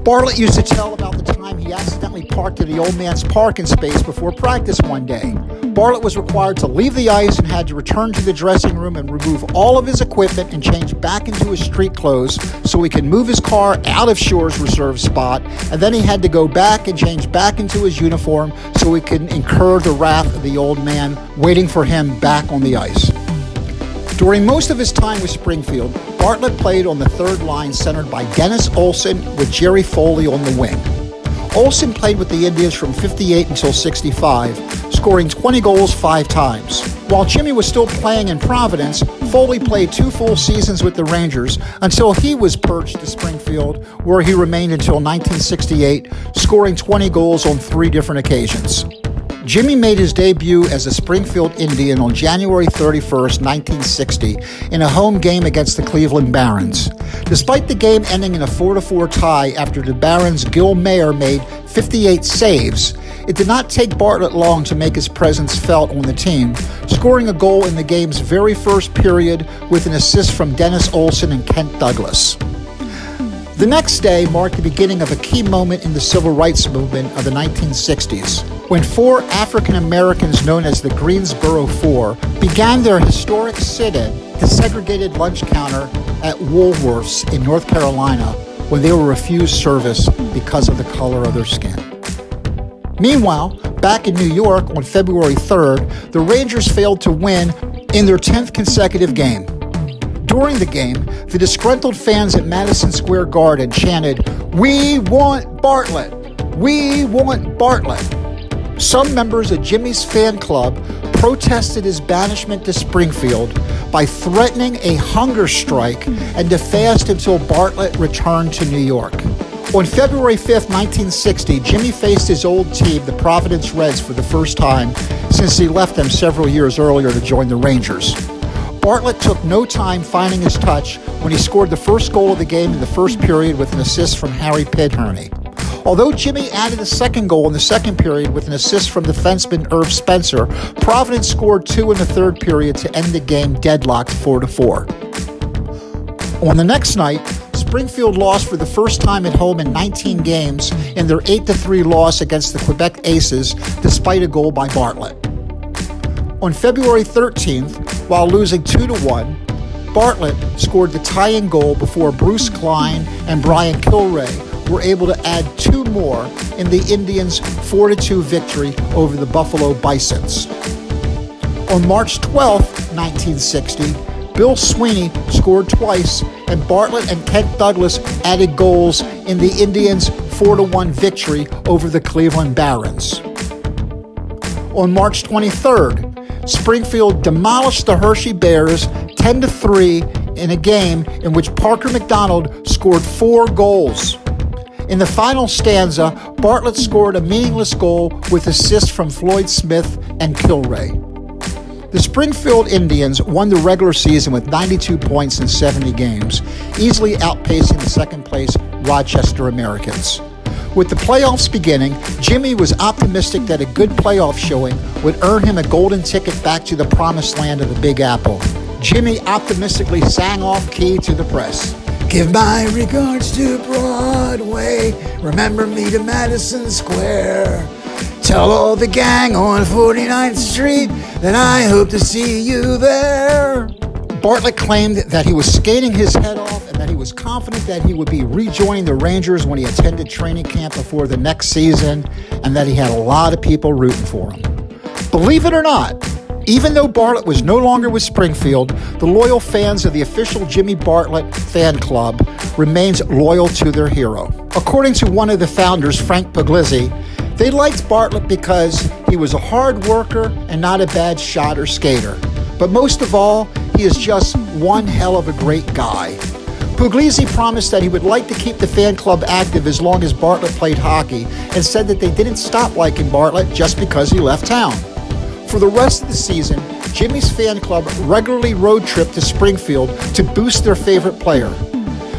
Bartlett used to tell about the time he accidentally parked in the old man's parking space before practice one day. Bartlett was required to leave the ice and had to return to the dressing room and remove all of his equipment and change back into his street clothes so he could move his car out of Shore's reserve spot, and then he had to go back and change back into his uniform so he could incur the wrath of the old man waiting for him back on the ice. During most of his time with Springfield, Bartlett played on the third line centered by Dennis Olsen with Jerry Foley on the wing. Olsen played with the Indians from 58 until 65, scoring 20 goals 5 times. While Jimmy was still playing in Providence, Foley played 2 full seasons with the Rangers until he was purged to Springfield, where he remained until 1968, scoring 20 goals on 3 different occasions. Jimmy made his debut as a Springfield Indian on January 31st, 1960, in a home game against the Cleveland Barons. Despite the game ending in a 4-4 tie after the Barons' Gil Mayer made 58 saves, it did not take Bartlett long to make his presence felt on the team, scoring a goal in the game's very first period with an assist from Dennis Olsen and Kent Douglas. The next day marked the beginning of a key moment in the civil rights movement of the 1960s, when 4 African Americans known as the Greensboro Four began their historic sit-in at the segregated lunch counter at Woolworth's in North Carolina when they were refused service because of the color of their skin. Meanwhile, back in New York on February 3rd, the Rangers failed to win in their 10th consecutive game. During the game, the disgruntled fans at Madison Square Garden chanted, "We want Bartlett! We want Bartlett!" Some members of Jimmy's fan club protested his banishment to Springfield by threatening a hunger strike and to fast until Bartlett returned to New York. On February 5, 1960, Jimmy faced his old team, the Providence Reds, for the first time since he left them several years earlier to join the Rangers. Bartlett took no time finding his touch when he scored the first goal of the game in the first period with an assist from Harry Pidherney. Although Jimmy added a second goal in the second period with an assist from defenseman Irv Spencer, Providence scored 2 in the third period to end the game deadlocked 4-4. On the next night, Springfield lost for the first time at home in 19 games in their 8-3 loss against the Quebec Aces, despite a goal by Bartlett. On February 13th, while losing 2-1, Bartlett scored the tying goal before Bruce Klein and Brian Kilray were able to add 2 more in the Indians' 4-2 victory over the Buffalo Bisons. On March 12, 1960, Bill Sweeney scored twice, and Bartlett and Kent Douglas added goals in the Indians' 4-1 victory over the Cleveland Barons. On March 23rd, Springfield demolished the Hershey Bears 10-3 in a game in which Parker McDonald scored 4 goals. In the final stanza, Bartlett scored a meaningless goal with assists from Floyd Smith and Kilray. The Springfield Indians won the regular season with 92 points in 70 games, easily outpacing the second-place Rochester Americans. With the playoffs beginning, Jimmy was optimistic that a good playoff showing would earn him a golden ticket back to the promised land of the Big Apple. Jimmy optimistically sang off-key to the press. Give my regards to Broadway, remember me to Madison Square. Tell all the gang on 49th Street that I hope to see you there. Bartlett claimed that he was skating his head off and that he was confident that he would be rejoining the Rangers when he attended training camp before the next season, and that he had a lot of people rooting for him. Believe it or not, even though Bartlett was no longer with Springfield, the loyal fans of the official Jimmy Bartlett fan club remains loyal to their hero. According to one of the founders, Frank Puglisi, they liked Bartlett because he was a hard worker and not a bad shot or skater. But most of all, he is just one hell of a great guy. Puglisi promised that he would like to keep the fan club active as long as Bartlett played hockey, and said that they didn't stop liking Bartlett just because he left town. For the rest of the season, Jimmy's fan club regularly road tripped to Springfield to boost their favorite player.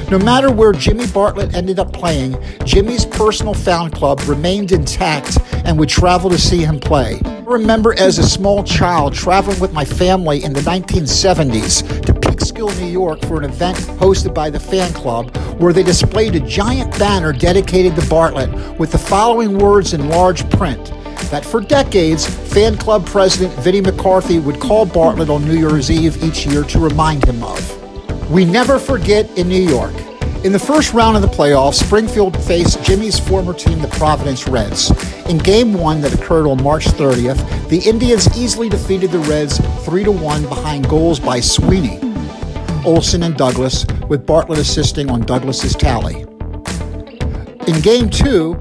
No matter where Jimmy Bartlett ended up playing, Jimmy's personal fan club remained intact and would travel to see him play. I remember as a small child traveling with my family in the 1970s to Peekskill, New York for an event hosted by the fan club where they displayed a giant banner dedicated to Bartlett with the following words in large print: that for decades, fan club president Vinnie McCarthy would call Bartlett on New Year's Eve each year to remind him of. We never forget in New York. In the first round of the playoffs, Springfield faced Jimmy's former team, the Providence Reds. In Game 1 that occurred on March 30th, the Indians easily defeated the Reds 3-1 behind goals by Sweeney, Olson, and Douglas, with Bartlett assisting on Douglas's tally. In Game 2,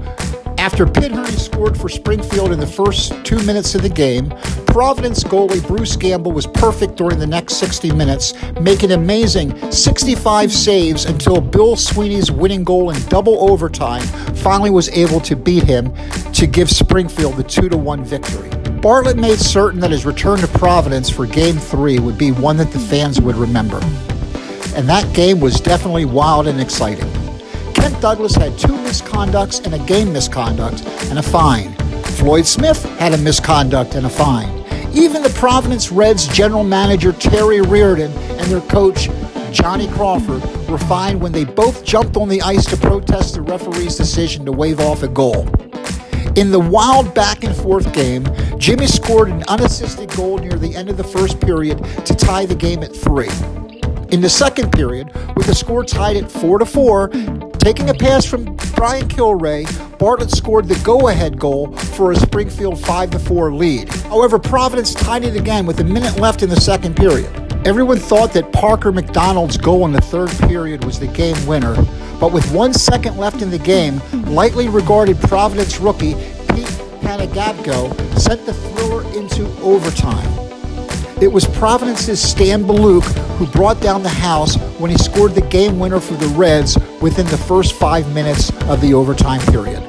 after Pidherney scored for Springfield in the first 2 minutes of the game, Providence goalie Bruce Gamble was perfect during the next 60 minutes, making an amazing 65 saves until Bill Sweeney's winning goal in double overtime finally was able to beat him to give Springfield the 2-1 victory. Bartlett made certain that his return to Providence for Game 3 would be one that the fans would remember. And that game was definitely wild and exciting. Kent Douglas had 2 misconducts and a game misconduct and a fine. Floyd Smith had a misconduct and a fine. Even the Providence Reds general manager Terry Reardon and their coach Johnny Crawford were fined when they both jumped on the ice to protest the referee's decision to wave off a goal. In the wild back-and-forth game, Jimmy scored an unassisted goal near the end of the first period to tie the game at 3. In the second period, with the score tied at 4-4, taking a pass from Brian Kilray, Bartlett scored the go-ahead goal for a Springfield 5-4 lead. However, Providence tied it again with a minute left in the second period. Everyone thought that Parker McDonald's goal in the third period was the game winner, but with 1 second left in the game, lightly regarded Providence rookie Pete Panagabko sent the thriller into overtime. It was Providence's Stan Baluch who brought down the house when he scored the game winner for the Reds within the first 5 minutes of the overtime period.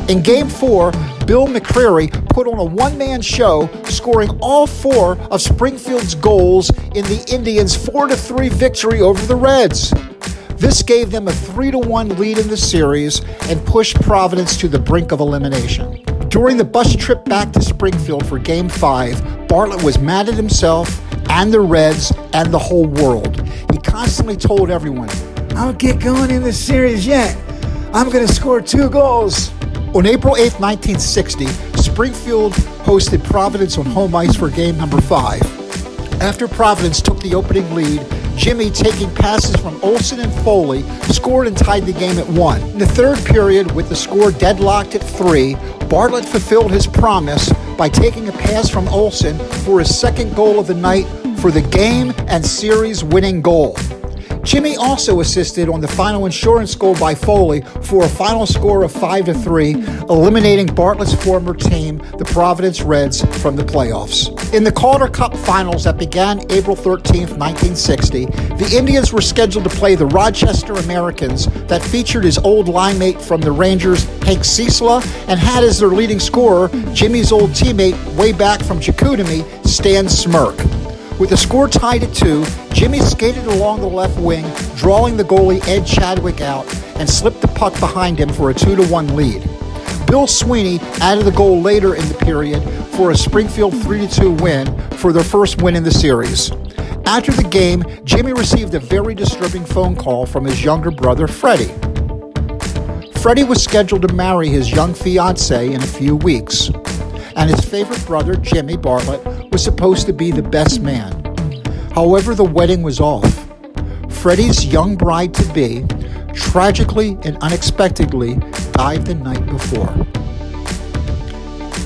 In Game 4, Bill McCreary put on a one-man show, scoring all 4 of Springfield's goals in the Indians' 4-3 victory over the Reds. This gave them a 3-1 lead in the series and pushed Providence to the brink of elimination. During the bus trip back to Springfield for Game 5, Bartlett was mad at himself and the Reds and the whole world. He constantly told everyone, "I don't get going in this series yet. I'm going to score 2 goals." On April 8, 1960, Springfield hosted Providence on home ice for game number 5. After Providence took the opening lead, Jimmy, taking passes from Olson and Foley, scored and tied the game at 1. In the third period, with the score deadlocked at 3, Bartlett fulfilled his promise by taking a pass from Olson for his second goal of the night for the game and series-winning goal. Jimmy also assisted on the final insurance goal by Foley for a final score of 5-3, eliminating Bartlett's former team, the Providence Reds, from the playoffs. In the Calder Cup Finals that began April 13, 1960, the Indians were scheduled to play the Rochester Americans that featured his old line mate from the Rangers, Hank Ciesla, and had as their leading scorer Jimmy's old teammate way back from Chicoutimi, Stan Smirk. With the score tied at 2, Jimmy skated along the left wing, drawing the goalie Ed Chadwick out, and slipped the puck behind him for a 2-1 lead. Bill Sweeney added the goal later in the period for a Springfield 3-2 win for their first win in the series. After the game, Jimmy received a very disturbing phone call from his younger brother, Freddie. Freddie was scheduled to marry his young fiancée in a few weeks, and his favorite brother, Jimmy Bartlett, was supposed to be the best man. However, the wedding was off. Freddie's young bride-to-be tragically and unexpectedly died the night before.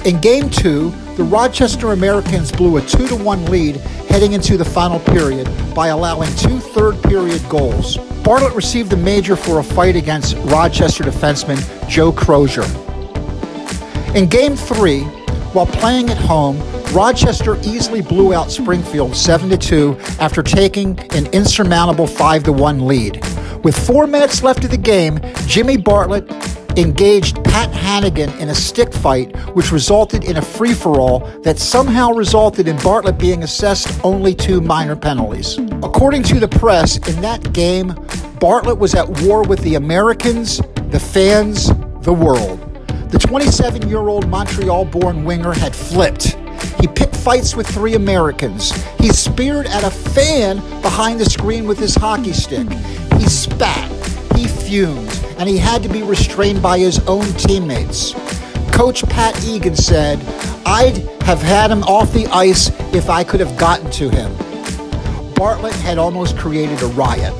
In Game 2, the Rochester Americans blew a 2-1 lead heading into the final period by allowing 2 third-period goals. Bartlett received a major for a fight against Rochester defenseman Joe Crozier. In Game 3, while playing at home, Rochester easily blew out Springfield 7-2 after taking an insurmountable 5-1 lead. With 4 minutes left of the game, Jimmy Bartlett engaged Pat Hannigan in a stick fight, which resulted in a free-for-all that somehow resulted in Bartlett being assessed only 2 minor penalties. According to the press, in that game, Bartlett was at war with the Americans, the fans, the world. The 27-year-old Montreal-born winger had flipped. He picked fights with 3 Americans. He speared at a fan behind the screen with his hockey stick. He spat, he fumed, and he had to be restrained by his own teammates. Coach Pat Egan said, "I'd have had him off the ice if I could have gotten to him." Bartlett had almost created a riot.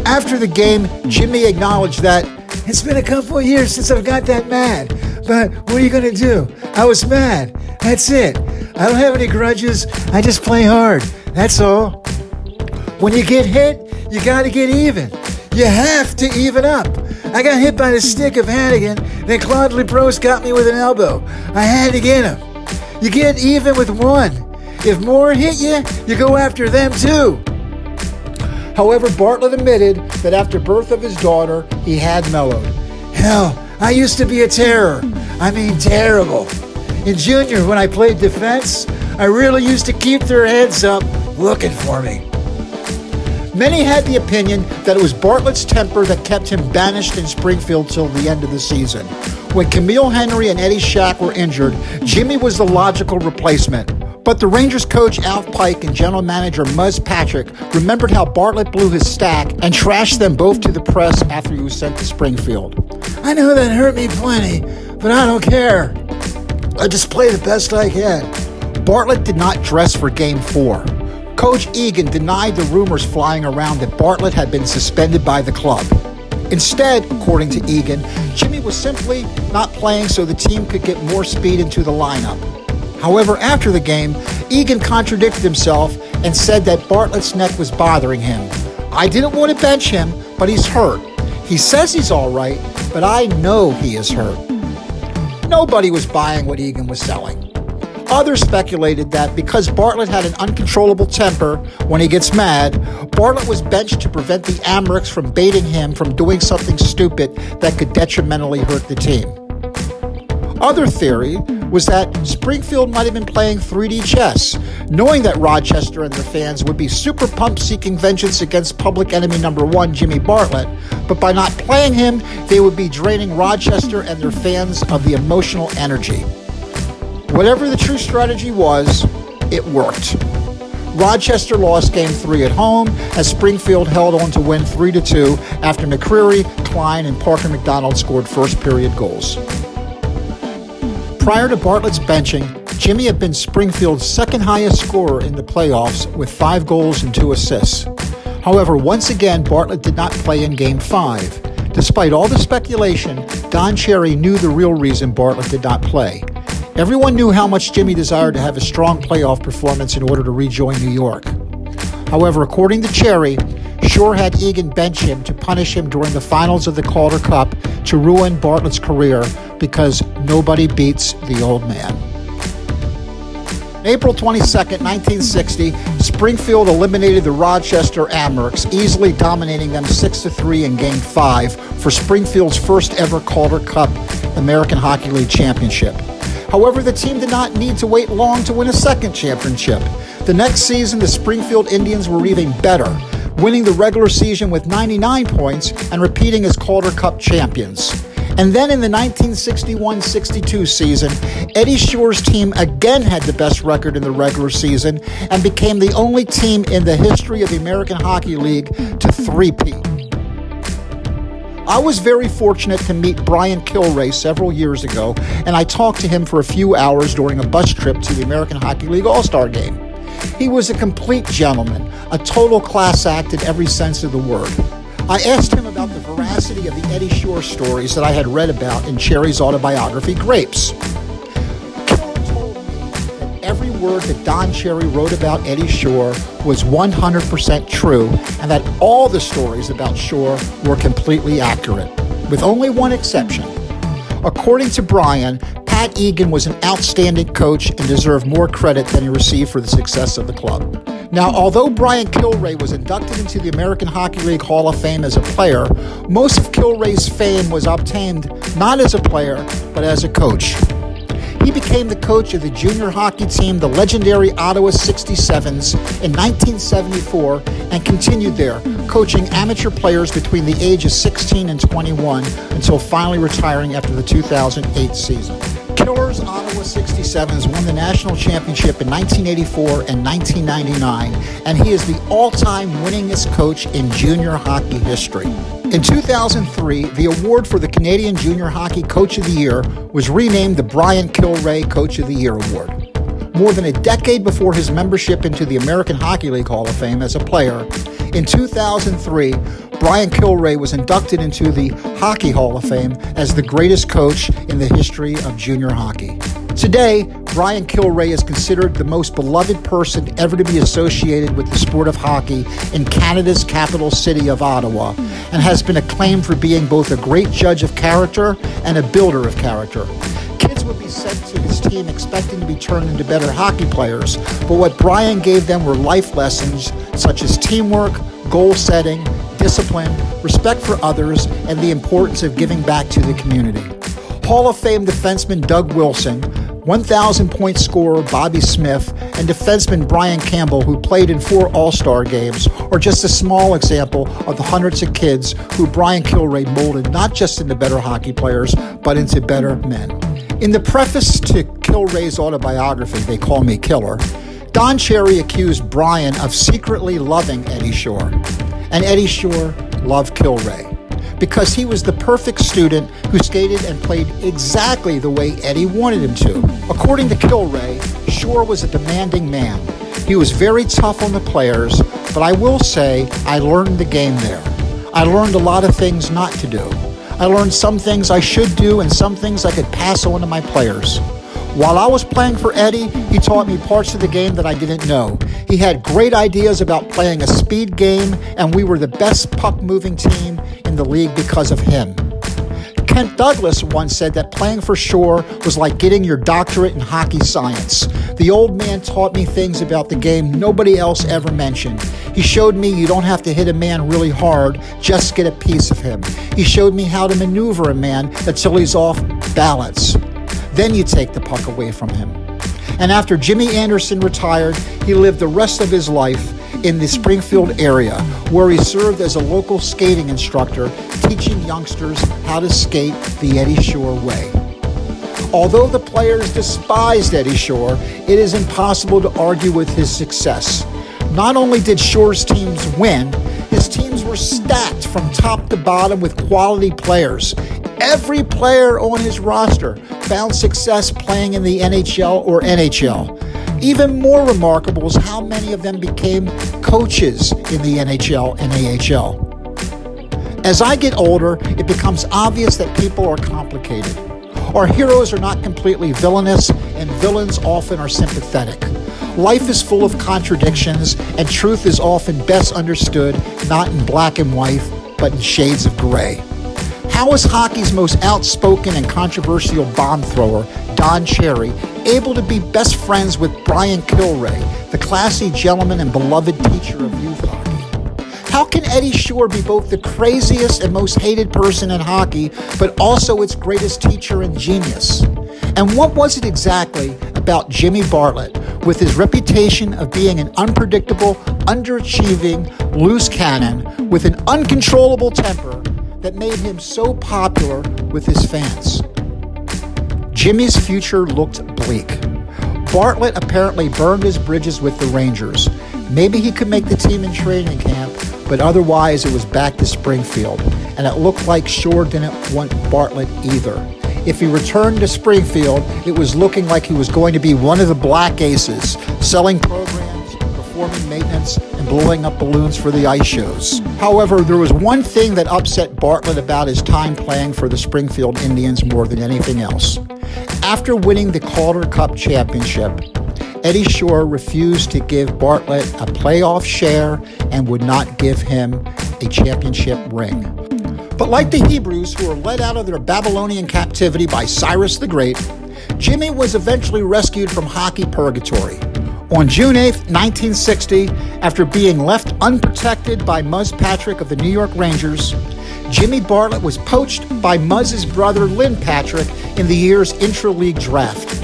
After the game, Jimmy acknowledged that, "It's been a couple of years since I've got that mad, but what are you going to do? I was mad. That's it. I don't have any grudges. I just play hard. That's all. When you get hit, you got to get even. You have to even up. I got hit by the stick of Hannigan, then Claude Lebros got me with an elbow. I had to get him. You get even with one. If more hit you, you go after them too." However, Bartlett admitted that after birth of his daughter, he had mellowed. "Hell, I used to be a terror. I mean terrible. In junior, when I played defense, I really used to keep their heads up looking for me." Many had the opinion that it was Bartlett's temper that kept him banished in Springfield till the end of the season. When Camille Henry and Eddie Shack were injured, Jimmy was the logical replacement. But the Rangers coach Alf Pike and general manager Muzz Patrick remembered how Bartlett blew his stack and trashed them both to the press after he was sent to Springfield. "I know that hurt me plenty, but I don't care. I just play the best I can." Bartlett did not dress for Game 4. Coach Egan denied the rumors flying around that Bartlett had been suspended by the club. Instead, according to Egan, Jimmy was simply not playing so the team could get more speed into the lineup. However, after the game, Egan contradicted himself and said that Bartlett's neck was bothering him. "I didn't want to bench him, but he's hurt. He says he's all right, but I know he is hurt." Nobody was buying what Egan was selling. Others speculated that because Bartlett had an uncontrollable temper when he gets mad, Bartlett was benched to prevent the Amerks from baiting him from doing something stupid that could detrimentally hurt the team. Other theory was that Springfield might have been playing 3D chess, knowing that Rochester and their fans would be super pumped seeking vengeance against public enemy number one, Jimmy Bartlett, but by not playing him, they would be draining Rochester and their fans of the emotional energy. Whatever the true strategy was, it worked. Rochester lost Game 3 at home as Springfield held on to win 3-2 after McCreary, Klein, and Parker McDonald scored first-period goals. Prior to Bartlett's benching, Jimmy had been Springfield's second highest scorer in the playoffs with 5 goals and 2 assists. However, once again, Bartlett did not play in Game 5. Despite all the speculation, Don Cherry knew the real reason Bartlett did not play. Everyone knew how much Jimmy desired to have a strong playoff performance in order to rejoin New York. However, according to Cherry, Shore had Egan bench him to punish him during the finals of the Calder Cup to ruin Bartlett's career because nobody beats the old man. April 22, 1960, Springfield eliminated the Rochester Amerks, easily dominating them 6-3 in Game 5 for Springfield's first ever Calder Cup American Hockey League championship. However, the team did not need to wait long to win a second championship. The next season, the Springfield Indians were even better, winning the regular season with 99 points and repeating as Calder Cup champions. And then in the 1961-62 season, Eddie Shore's team again had the best record in the regular season and became the only team in the history of the American Hockey League to three-peat. I was very fortunate to meet Brian Kilray several years ago, and I talked to him for a few hours during a bus trip to the American Hockey League All-Star Game. He was a complete gentleman, a total class act in every sense of the word. I asked him about the veracity of the Eddie Shore stories that I had read about in Cherry's autobiography, Grapes. Killer told me that every word that Don Cherry wrote about Eddie Shore was 100% true, and that all the stories about Shore were completely accurate, with only one exception. According to Brian, Pat Egan was an outstanding coach and deserved more credit than he received for the success of the club. Now, although Brian Kilray was inducted into the American Hockey League Hall of Fame as a player, most of Kilray's fame was obtained not as a player, but as a coach. He became the coach of the junior hockey team, the legendary Ottawa 67s, in 1974 and continued there, coaching amateur players between the age of 16 and 21 until finally retiring after the 2008 season. Killer's Ottawa 67s won the national championship in 1984 and 1999, and he is the all-time winningest coach in junior hockey history. In 2003, the award for the Canadian Junior Hockey Coach of the Year was renamed the Brian Kilray Coach of the Year Award. More than a decade before his membership into the American Hockey League Hall of Fame as a player, in 2003, Brian Kilray was inducted into the Hockey Hall of Fame as the greatest coach in the history of junior hockey. Today, Brian Kilray is considered the most beloved person ever to be associated with the sport of hockey in Canada's capital city of Ottawa, and has been acclaimed for being both a great judge of character and a builder of character. Kids would be sent to his team expecting to be turned into better hockey players, but what Brian gave them were life lessons such as teamwork, goal setting, discipline, respect for others, and the importance of giving back to the community. Hall of Fame defenseman Doug Wilson, 1,000-point scorer Bobby Smith, and defenseman Brian Campbell, who played in 4 All-Star games, are just a small example of the hundreds of kids who Brian Kilray molded not just into better hockey players, but into better men. In the preface to Kilray's autobiography, They Call Me Killer, Don Cherry accused Brian of secretly loving Eddie Shore, and Eddie Shore loved Kilray, because he was the perfect student who skated and played exactly the way Eddie wanted him to. According to Kilray, Shore was a demanding man. He was very tough on the players, but I will say I learned the game there. I learned a lot of things not to do. I learned some things I should do and some things I could pass on to my players. While I was playing for Eddie, he taught me parts of the game that I didn't know. He had great ideas about playing a speed game, and we were the best puck-moving team in the league because of him. Kent Douglas once said that playing for Shore was like getting your doctorate in hockey science. The old man taught me things about the game nobody else ever mentioned. He showed me you don't have to hit a man really hard, just get a piece of him. He showed me how to maneuver a man until he's off balance. Then you take the puck away from him. And after Jimmy Anderson retired, he lived the rest of his life in the Springfield area, where he served as a local skating instructor, teaching youngsters how to skate the Eddie Shore way. Although the players despised Eddie Shore, it is impossible to argue with his success. Not only did Shore's teams win, his teams were stacked from top to bottom with quality players. Every player on his roster found success playing in the NHL or NHL. Even more remarkable is how many of them became coaches in the NHL and AHL. As I get older, it becomes obvious that people are complicated. Our heroes are not completely villainous, and villains often are sympathetic. Life is full of contradictions, and truth is often best understood not in black and white, but in shades of gray. How is hockey's most outspoken and controversial bomb thrower, Don Cherry, able to be best friends with Brian Kilray, the classy gentleman and beloved teacher of youth hockey? How can Eddie Shore be both the craziest and most hated person in hockey, but also its greatest teacher and genius? And what was it exactly about Jimmy Bartlett, with his reputation of being an unpredictable, underachieving, loose cannon with an uncontrollable temper, that made him so popular with his fans? Jimmy's future looked bleak. Bartlett apparently burned his bridges with the Rangers. Maybe he could make the team in training camp, but otherwise it was back to Springfield, and it looked like Shore didn't want Bartlett either. If he returned to Springfield, it was looking like he was going to be one of the Black Aces, selling programs, performing maintenance, and blowing up balloons for the ice shows. However, there was one thing that upset Bartlett about his time playing for the Springfield Indians more than anything else. After winning the Calder Cup championship, Eddie Shore refused to give Bartlett a playoff share and would not give him a championship ring. But like the Hebrews, who were led out of their Babylonian captivity by Cyrus the Great, Jimmy was eventually rescued from hockey purgatory. On June 8, 1960, after being left unprotected by Muzz Patrick of the New York Rangers, Jimmy Bartlett was poached by Muzz's brother Lynn Patrick in the year's intra-league draft.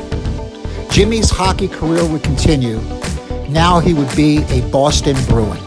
Jimmy's hockey career would continue. Now he would be a Boston Bruin.